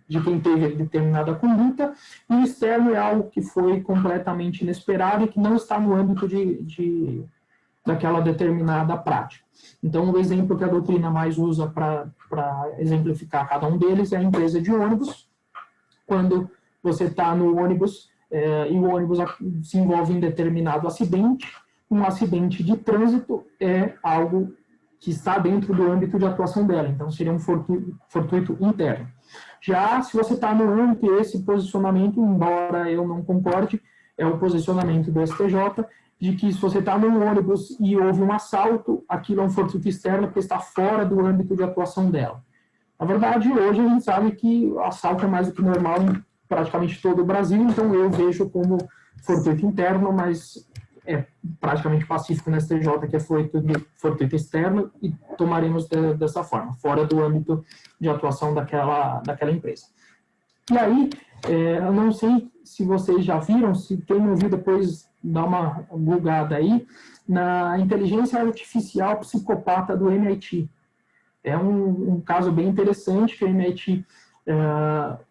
de quem teve determinada conduta, e o externo é algo que foi completamente inesperado e que não está no âmbito daquela determinada prática. Então, o exemplo que a doutrina mais usa para exemplificar cada um deles é a empresa de ônibus. Quando você está no ônibus e o ônibus se envolve em determinado acidente, um acidente de trânsito é algo que está dentro do âmbito de atuação dela, então seria um fortuito interno. Já se você está no âmbito, esse posicionamento, embora eu não concorde, é o posicionamento do STJ, de que se você está num ônibus e houve um assalto, aquilo é um fortuito externo porque está fora do âmbito de atuação dela. Na verdade, hoje a gente sabe que o assalto é mais do que normal em praticamente todo o Brasil, então eu vejo como fortuito interno, mas é praticamente pacífico na STJ, que é fortuito externo, e tomaremos dessa forma, fora do âmbito de atuação daquela empresa. E aí, eu não sei se vocês já viram, se quem não viu depois dá uma bugada aí, na inteligência artificial psicopata do MIT. É um caso bem interessante, que o MIT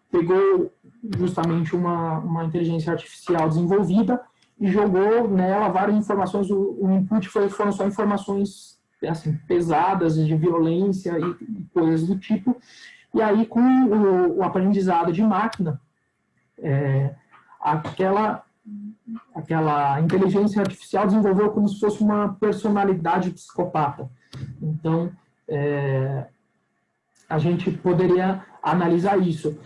pegou justamente uma inteligência artificial desenvolvida e jogou nela várias informações. O input foram só informações assim, pesadas, de violência e coisas do tipo. E aí, com o aprendizado de máquina, aquela inteligência artificial desenvolveu como se fosse uma personalidade psicopata. Então, a gente poderia analisar isso.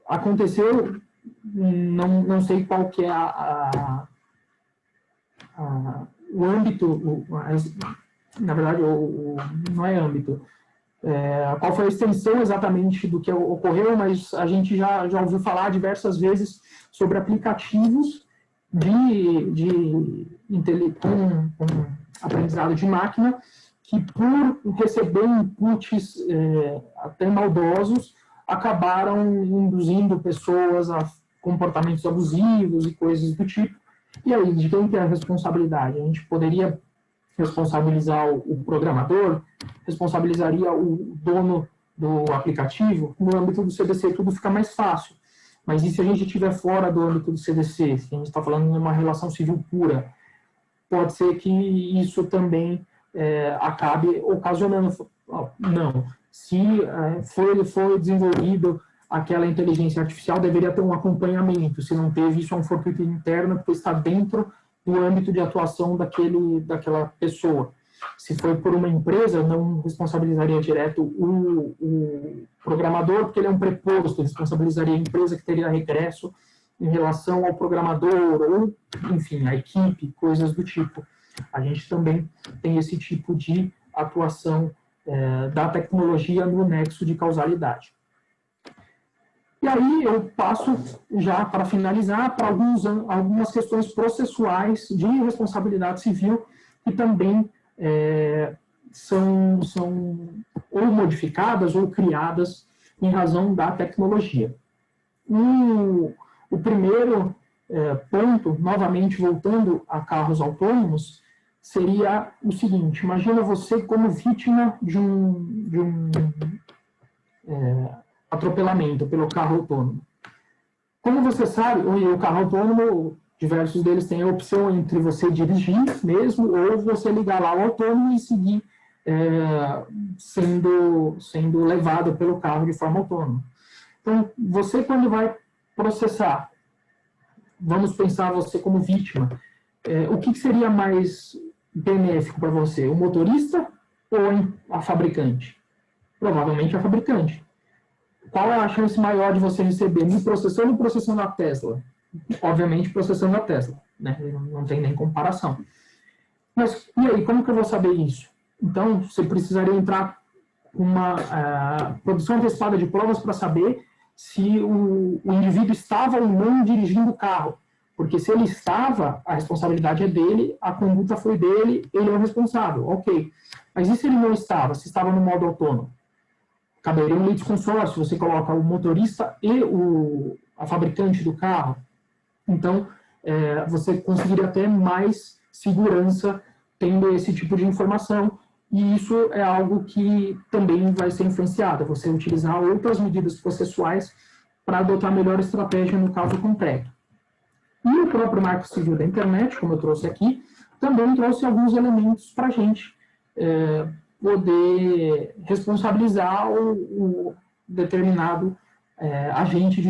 Aconteceu, não sei qual que é o âmbito, na verdade, não é âmbito, qual foi a extensão exatamente do que ocorreu, mas a gente já ouviu falar diversas vezes sobre aplicativos com aprendizado de máquina que, por receber inputs até maldosos, acabaram induzindo pessoas a comportamentos abusivos e coisas do tipo. E aí, de quem que é a responsabilidade? A gente poderia responsabilizar o programador, responsabilizaria o dono do aplicativo. No âmbito do CDC tudo fica mais fácil. Mas e se a gente estiver fora do âmbito do CDC? Se a gente está falando de uma relação civil pura, pode ser que isso também acabe ocasionando. Não. Se foi desenvolvido aquela inteligência artificial, deveria ter um acompanhamento. Se não teve, isso é um fortuito interno, porque está dentro do âmbito de atuação daquela pessoa. Se foi por uma empresa, não responsabilizaria direto o programador, porque ele é um preposto, responsabilizaria a empresa que teria regresso em relação ao programador, ou, enfim, a equipe, coisas do tipo. A gente também tem esse tipo de atuação da tecnologia no nexo de causalidade. E aí eu passo já para finalizar para algumas questões processuais de responsabilidade civil que também são ou modificadas ou criadas em razão da tecnologia. O primeiro ponto, novamente voltando a carros autônomos, seria o seguinte: imagina você como vítima de um atropelamento pelo carro autônomo. Como você sabe, o carro autônomo, diversos deles têm a opção entre você dirigir mesmo ou você ligar lá o autônomo e seguir sendo levado pelo carro de forma autônoma. Então, você quando vai processar, vamos pensar você como vítima, o que seria mais benéfico para você, o motorista ou a fabricante? Provavelmente a fabricante. Qual é a chance maior de você receber? Me processando ou processando a Tesla? Obviamente processando a Tesla, né? Não tem nem comparação. Mas e aí, como que eu vou saber isso? Então, você precisaria entrar com uma produção antecipada de provas para saber se o indivíduo estava ou não dirigindo o carro. Porque se ele estava, a responsabilidade é dele, a conduta foi dele, ele é o responsável. Ok. Mas e se ele não estava? Se estava no modo autônomo? Caberia um litisconsórcio, você coloca o motorista e a fabricante do carro. Então, você conseguiria ter mais segurança tendo esse tipo de informação, e isso é algo que também vai ser influenciado, você utilizar outras medidas processuais para adotar a melhor estratégia no caso concreto. E o próprio Marco Civil da Internet, como eu trouxe aqui, também trouxe alguns elementos para a gente poder responsabilizar o determinado agente de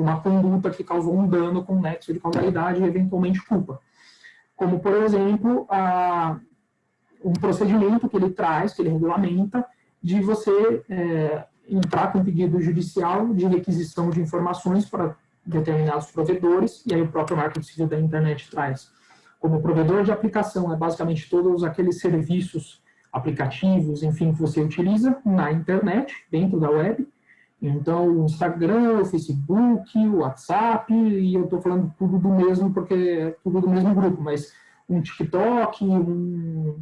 uma conduta que causou um dano com nexo de causalidade e eventualmente culpa. Como, por exemplo, um procedimento que ele traz, que ele regulamenta, de você entrar com pedido judicial de requisição de informações para determinados provedores, e aí o próprio Marco Civil da Internet traz como provedor de aplicação, basicamente todos aqueles serviços, aplicativos, enfim, que você utiliza na internet, dentro da web. Então, o Instagram, o Facebook, o WhatsApp, e eu estou falando tudo do mesmo, porque é tudo do mesmo grupo, mas um TikTok, um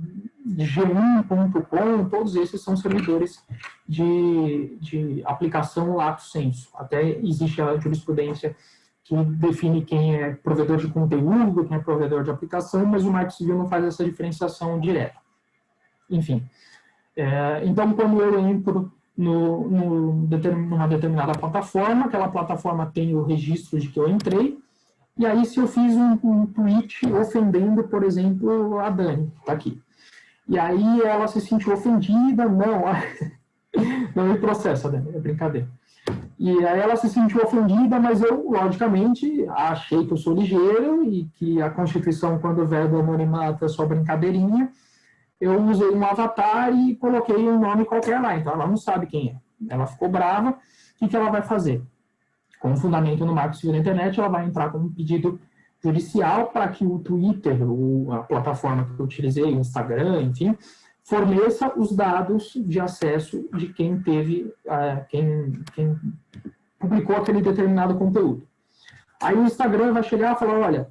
G1.com, todos esses são servidores de aplicação lato sensu. Até existe a jurisprudência que define quem é provedor de conteúdo, quem é provedor de aplicação, mas o Marco Civil não faz essa diferenciação direta. Enfim, então quando eu entro numa determinada plataforma, aquela plataforma tem o registro de que eu entrei, e aí se eu fiz um tweet ofendendo, por exemplo, a Dani, tá aqui. E aí ela se sentiu ofendida, não me processa, Dani, é brincadeira. E aí ela se sentiu ofendida, mas eu, logicamente, achei que eu sou ligeiro e que a Constituição, quando veda o anonimato, é só brincadeirinha. Eu usei um avatar e coloquei um nome qualquer lá, então ela não sabe quem é. Ela ficou brava, o que ela vai fazer? Com fundamento no Marco Civil da Internet, ela vai entrar com um pedido judicial para que o Twitter, a plataforma que eu utilizei, o Instagram, enfim, forneça os dados de acesso de quem teve, quem publicou aquele determinado conteúdo. Aí o Instagram vai chegar e falar, olha,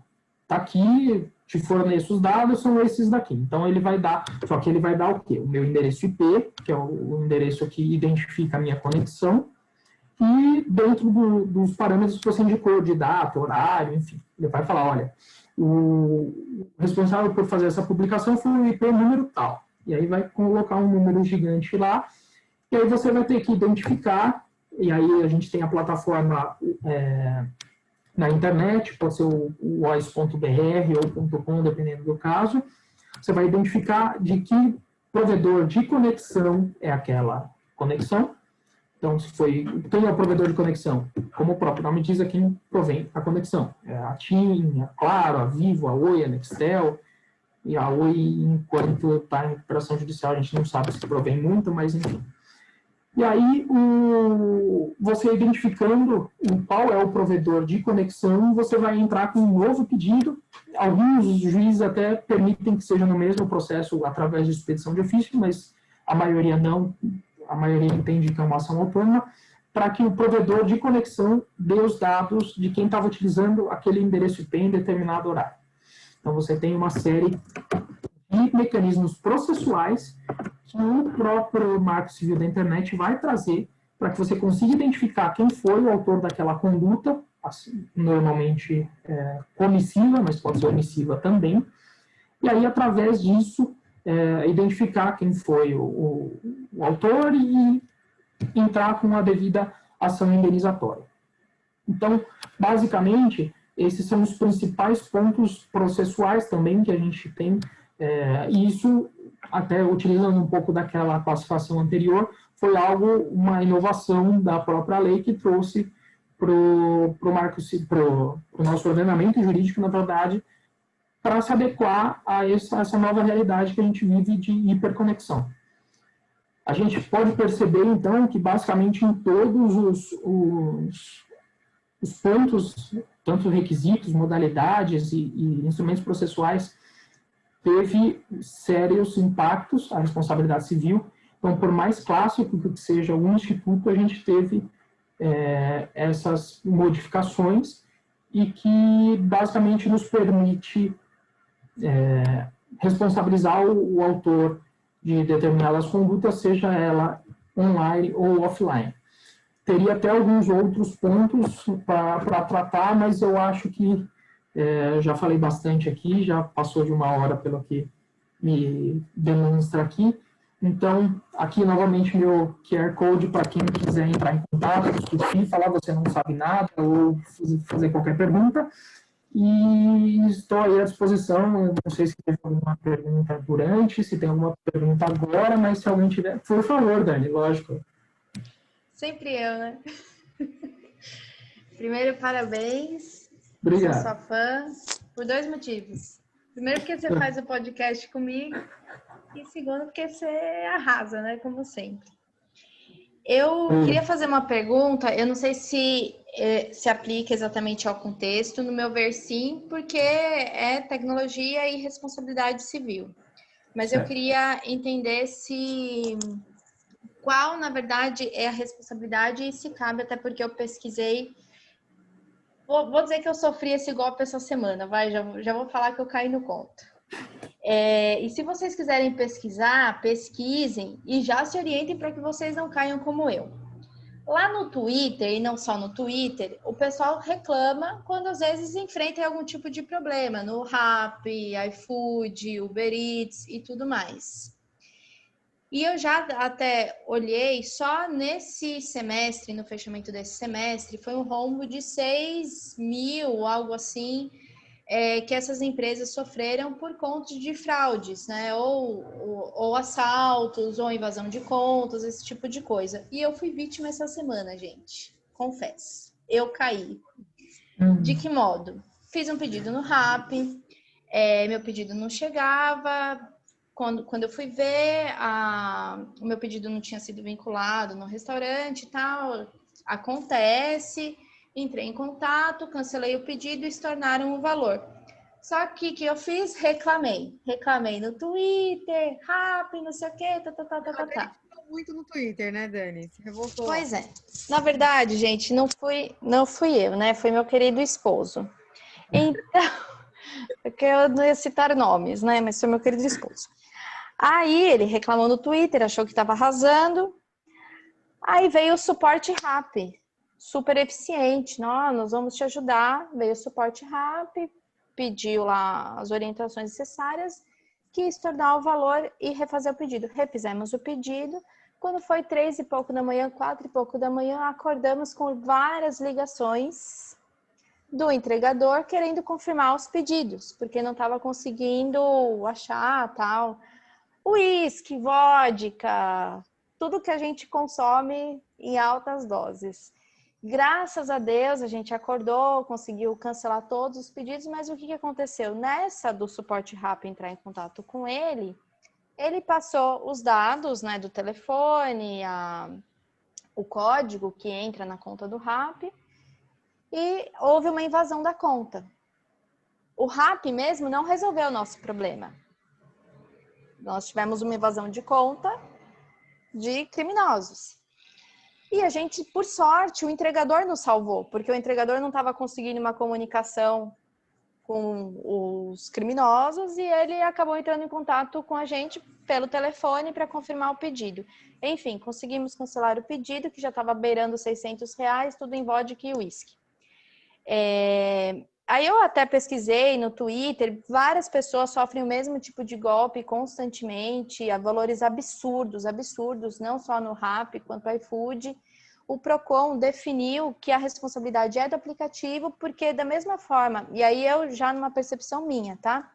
tá aqui, te forneço os dados, são esses daqui. Então, ele vai dar, só que ele vai dar o quê? O meu endereço IP, que é o endereço que identifica a minha conexão, e dentro dos parâmetros que você indicou, de data, horário, enfim, ele vai falar, olha, o responsável por fazer essa publicação foi o IP número tal. E aí vai colocar um número gigante lá, e aí você vai ter que identificar, e aí a gente tem a plataforma na internet, pode ser o ois.br ou .com, dependendo do caso. Você vai identificar de que provedor de conexão é aquela conexão. Então, se foi, quem é o provedor de conexão? Como o próprio nome diz, é quem provém a conexão. É a TIM, a Claro, a Vivo, a Oi, a Nextel. E a Oi, enquanto está em recuperação judicial, a gente não sabe se provém muito, mas enfim. E aí, você identificando qual é o provedor de conexão, você vai entrar com um novo pedido. Alguns juízes até permitem que seja no mesmo processo através de expedição de ofício, mas a maioria não. A maioria entende que é uma ação autônoma, para que o provedor de conexão dê os dados de quem estava utilizando aquele endereço IP em determinado horário. Então, você tem uma série de mecanismos processuais que o próprio Marco Civil da Internet vai trazer para que você consiga identificar quem foi o autor daquela conduta, assim, normalmente comissiva, mas pode ser omissiva também, e aí, através disso, identificar quem foi o autor e entrar com a devida ação indenizatória. Então, basicamente, esses são os principais pontos processuais também que a gente tem, e isso, até utilizando um pouco daquela classificação anterior, foi uma inovação da própria lei que trouxe para o nosso ordenamento jurídico, na verdade, para se adequar a essa nova realidade que a gente vive de hiperconexão. A gente pode perceber, então, que basicamente em todos os pontos, tanto requisitos, modalidades e instrumentos processuais, teve sérios impactos à responsabilidade civil. Então, por mais clássico que seja o instituto, a gente teve essas modificações e que basicamente nos permite responsabilizar o autor de determinadas condutas, seja ela online ou offline. Teria até alguns outros pontos para tratar, mas eu acho que já falei bastante aqui, já passou de 1 hora pelo que me demonstra aqui. Então, aqui novamente meu QR Code para quem quiser entrar em contato, discutir, falar você não sabe nada ou fazer qualquer pergunta. E estou aí à disposição. Eu não sei se tem alguma pergunta durante, se tem alguma pergunta agora, mas se alguém tiver, por favor, Dani, lógico. Sempre eu, né? Primeiro, parabéns. Obrigado. Sou sua fã, por 2 motivos. Primeiro, porque você faz o podcast comigo. E segundo, porque você arrasa, né? Como sempre. Eu queria fazer uma pergunta, eu não sei se se aplica exatamente ao contexto, no meu ver sim, porque é tecnologia e responsabilidade civil. Mas eu queria entender qual, na verdade, é a responsabilidade e se cabe, até porque eu pesquisei. Vou dizer que eu sofri esse golpe essa semana, já vou falar que eu caí no conto. E se vocês quiserem pesquisar, pesquisem e já se orientem para que vocês não caiam como eu. Lá no Twitter, e não só no Twitter, o pessoal reclama quando às vezes enfrenta algum tipo de problema no Rappi, iFood, Uber Eats e tudo mais. E eu já até olhei, só nesse semestre, no fechamento desse semestre, foi um rombo de 6 mil, algo assim, que essas empresas sofreram por conta de fraudes, né? Ou assaltos, ou invasão de contas, esse tipo de coisa. E eu fui vítima essa semana, gente. Confesso. Eu caí. De que modo? Fiz um pedido no Rappi, meu pedido não chegava. Quando eu fui ver, o meu pedido não tinha sido vinculado no restaurante e tal. Acontece. Entrei em contato, cancelei o pedido e estornaram o valor. Só que o que eu fiz? Reclamei. Reclamei no Twitter, Rappi, não sei o quê, tá. Muito no Twitter, né, Dani? Se revoltou. Pois é. Na verdade, gente, não fui eu, né? Foi meu querido esposo. Então, Porque eu não ia citar nomes, né? Mas foi meu querido esposo. Aí ele reclamou no Twitter, achou que estava arrasando. Aí veio o suporte RAP, super eficiente. Nós vamos te ajudar. Veio o suporte RAP, pediu lá as orientações necessárias, quis tornar o valor e refazer o pedido. Refizemos o pedido. Quando foi 3 e pouco da manhã, 4 e pouco da manhã, acordamos com várias ligações do entregador querendo confirmar os pedidos, porque não estava conseguindo achar tal. Uísque, vodka, tudo que a gente consome em altas doses. Graças a Deus, a gente acordou, conseguiu cancelar todos os pedidos, mas o que aconteceu? Nessa do suporte rápido entrar em contato com ele passou os dados, né, do telefone, o código que entra na conta do RAP e houve uma invasão da conta. O RAP mesmo não resolveu o nosso problema. Nós tivemos uma invasão de conta de criminosos. E a gente, por sorte, o entregador nos salvou, porque o entregador não estava conseguindo uma comunicação com os criminosos e ele acabou entrando em contato com a gente pelo telefone para confirmar o pedido. Enfim, conseguimos cancelar o pedido, que já estava beirando R$600, tudo em vodka e uísque. Aí eu até pesquisei no Twitter, várias pessoas sofrem o mesmo tipo de golpe constantemente, a valores absurdos, não só no Rappi quanto no iFood. O Procon definiu que a responsabilidade é do aplicativo, porque da mesma forma, e aí eu já numa percepção minha, tá?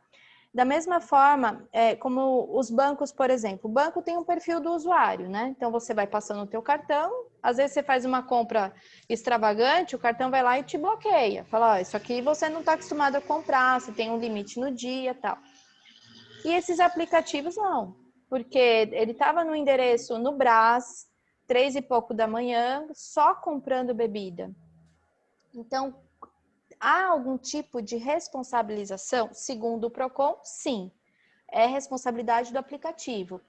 Da mesma forma, como os bancos, por exemplo, o banco tem um perfil do usuário, né? Então você vai passando o teu cartão, às vezes você faz uma compra extravagante, o cartão vai lá e te bloqueia. Fala, ó, isso aqui você não está acostumado a comprar, você tem um limite no dia, tal. E esses aplicativos não, porque ele estava no endereço no Brás, 3 e pouco da manhã, só comprando bebida. Então, há algum tipo de responsabilização? Segundo o Procon, sim. É responsabilidade do aplicativo.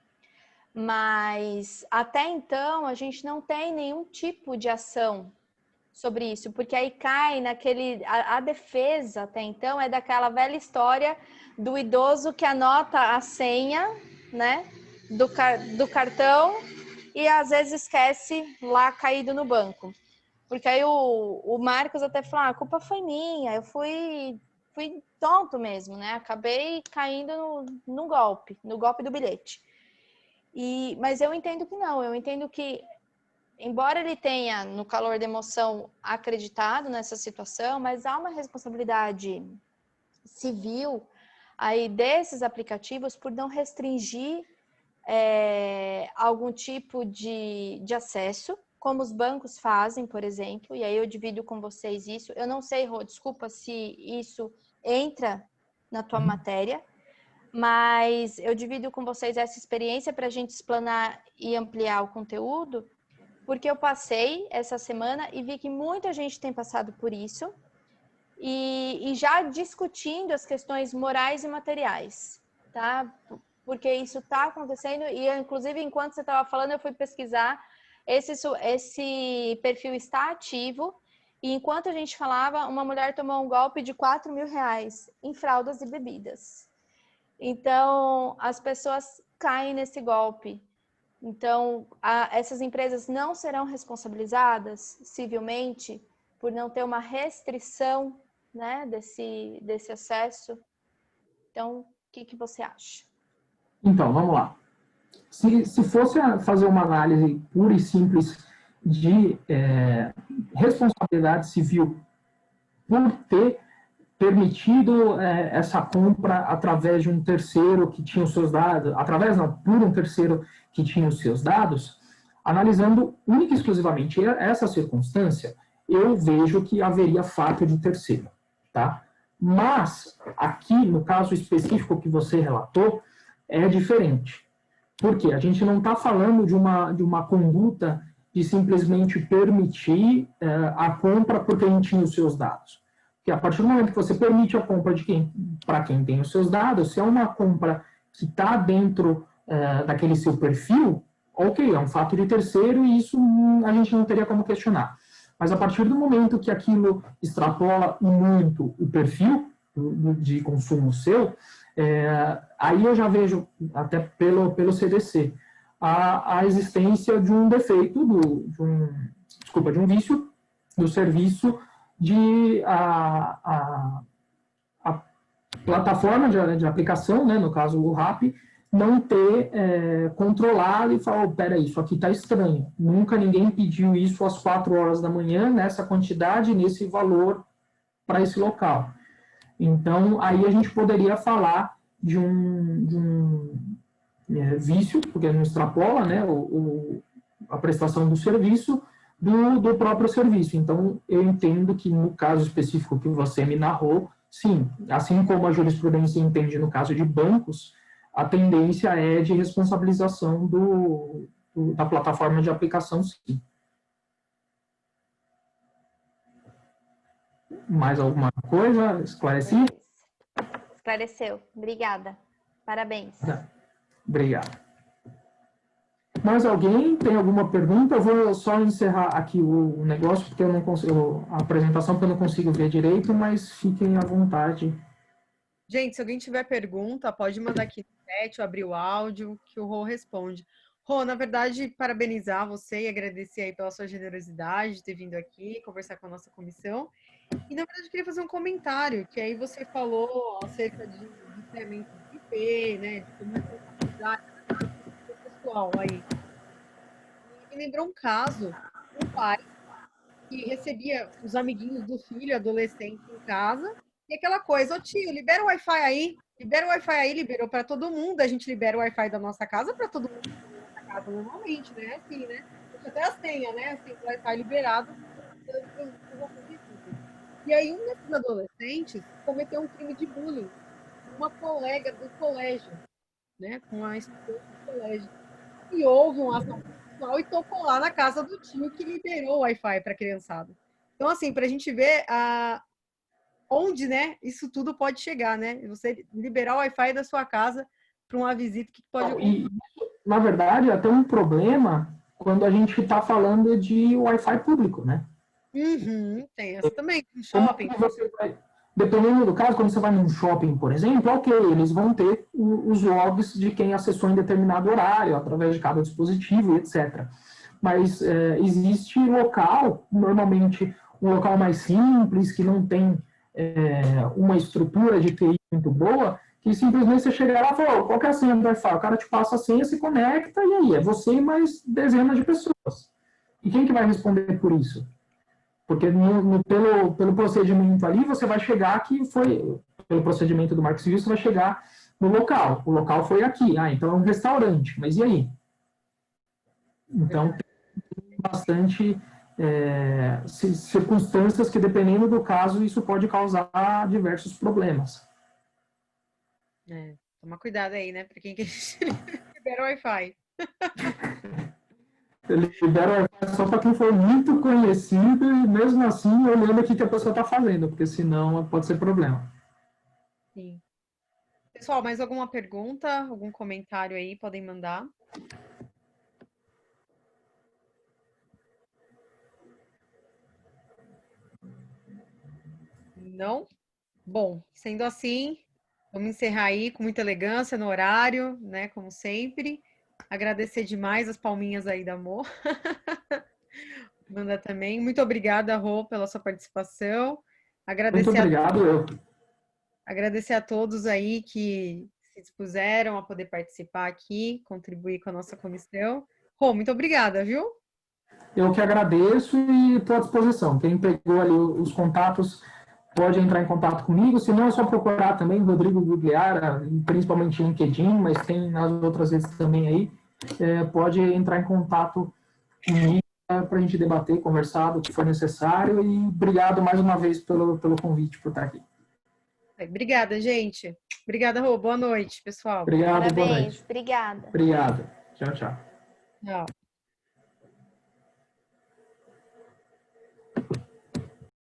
Mas, até então, a gente não tem nenhum tipo de ação sobre isso, porque aí cai naquele... A defesa, até então, é daquela velha história do idoso que anota a senha, né, do cartão e, às vezes, esquece lá caído no banco. Porque aí o Marcos até falou, a culpa foi minha, eu fui tonto mesmo, né? Acabei caindo no golpe do bilhete. Mas eu entendo que não, eu entendo que, embora ele tenha, no calor da emoção, acreditado nessa situação, mas há uma responsabilidade civil aí desses aplicativos por não restringir algum tipo de acesso, como os bancos fazem, por exemplo, e aí eu divido com vocês isso. Eu não sei, Rô, desculpa se isso entra na tua matéria, mas eu divido com vocês essa experiência para a gente explanar e ampliar o conteúdo, porque eu passei essa semana e vi que muita gente tem passado por isso, e já discutindo as questões morais e materiais, tá? Porque isso está acontecendo e, inclusive, enquanto você estava falando, eu fui pesquisar, esse perfil está ativo e, enquanto a gente falava, uma mulher tomou um golpe de R$4.000 em fraldas e bebidas. Então, as pessoas caem nesse golpe. Então, essas empresas não serão responsabilizadas civilmente por não ter uma restrição, né, desse acesso. Então, o que você acha? Então, vamos lá. Se fosse fazer uma análise pura e simples de responsabilidade civil por ter permitido essa compra através de um terceiro que tinha os seus dados, por um terceiro que tinha os seus dados, analisando única e exclusivamente essa circunstância, eu vejo que haveria fato de terceiro, tá? Mas, aqui, no caso específico que você relatou, é diferente. Por quê? A gente não está falando de uma conduta de simplesmente permitir a compra porque a gente tinha os seus dados. Porque a partir do momento que você permite a compra para quem tem os seus dados, se é uma compra que está dentro daquele seu perfil, ok, é um fato de terceiro e isso a gente não teria como questionar. Mas a partir do momento que aquilo extrapola muito o perfil, de consumo seu, aí eu já vejo, até pelo CDC, a existência de um defeito, de um vício do serviço de a plataforma de aplicação, né, no caso o RAP, não ter controlado e falar, oh, peraí, isso aqui está estranho. Nunca ninguém pediu isso às 4 horas da manhã, nessa quantidade, nesse valor para esse local. Então, aí a gente poderia falar de um vício, porque não extrapola, né, a prestação do serviço do próprio serviço. Então, eu entendo que no caso específico que você me narrou, sim, assim como a jurisprudência entende no caso de bancos, a tendência é de responsabilização da plataforma de aplicação, sim. Mais alguma coisa? Esclareci? Esclareceu. Obrigada. Parabéns. Obrigado. Mais alguém tem alguma pergunta? Eu vou só encerrar aqui o negócio, porque eu não consigo, a apresentação, porque eu não consigo ver direito, mas fiquem à vontade. Gente, se alguém tiver pergunta, pode mandar aqui no chat ou abrir o áudio, que o Rô responde. Rô, na verdade, parabenizar você e agradecer aí pela sua generosidade de ter vindo aqui conversar com a nossa comissão. E, na verdade, eu queria fazer um comentário, que aí você falou acerca de incremento de IP, né, de como responsabilidade pessoal aí. Me lembrou um caso, um pai que recebia os amiguinhos do filho, adolescente, em casa, e aquela coisa, ô tio, libera o Wi-Fi aí, liberou para todo mundo, a gente libera o Wi-Fi da nossa casa para todo mundo da nossa casa normalmente, né? Assim, né? Até a senha, né? Assim, o Wi-Fi liberado. E aí, um desses adolescentes cometeu um crime de bullying com uma colega do colégio, né? Com a estudante do colégio. E houve um ação pessoal e tocou lá na casa do tio que liberou o Wi-Fi para a criançada. Então, assim, para a gente ver onde, né, isso tudo pode chegar, né? Você liberar o Wi-Fi da sua casa para uma visita que pode... E, na verdade, é até um problema quando a gente está falando de Wi-Fi público, né? Uhum, tem essa também, no shopping. Dependendo do caso, quando você vai num shopping, por exemplo, ok, eles vão ter os logs de quem acessou em determinado horário, através de cada dispositivo, etc. Mas existe local, normalmente um local mais simples, que não tem uma estrutura de TI muito boa, que simplesmente você chega lá e fala, qual que é a senha do Wi-Fi? O cara te passa a senha, se conecta, e aí, é você e mais dezenas de pessoas. E quem que vai responder por isso? Porque pelo procedimento ali, você vai chegar que foi, pelo procedimento do Marco Civil, você vai chegar no local. O local foi aqui. Ah, então é um restaurante. Mas e aí? Então, tem bastante circunstâncias que, dependendo do caso, isso pode causar diversos problemas. Toma cuidado aí, né? Para quem quer liberar o Wi-Fi. Ele libera o Wi-Fi só para quem for muito conhecido e, mesmo assim, olhando o que a pessoa está fazendo, porque senão pode ser problema. Sim. Pessoal, mais alguma pergunta, algum comentário aí, podem mandar. Não? Bom, sendo assim, vamos encerrar aí com muita elegância no horário, né? Como sempre. Agradecer demais as palminhas aí da Mo. Manda também. Muito obrigada, Rô, pela sua participação. Muito obrigado, Agradecer a todos aí que se dispuseram a poder participar aqui, contribuir com a nossa comissão. Rô, muito obrigada, viu? Eu que agradeço e estou à disposição. Quem pegou ali os contatos pode entrar em contato comigo, se não é só procurar também Rodrigo Gugliara, principalmente LinkedIn, mas tem nas outras redes também aí, pode entrar em contato comigo para a gente debater, conversar do que for necessário, e obrigado mais uma vez pelo convite por estar aqui. Obrigada, gente. Obrigada, Rô. Boa noite, pessoal. Obrigado, Parabéns, boa noite. Obrigada. Obrigado. Tchau, tchau. Tchau.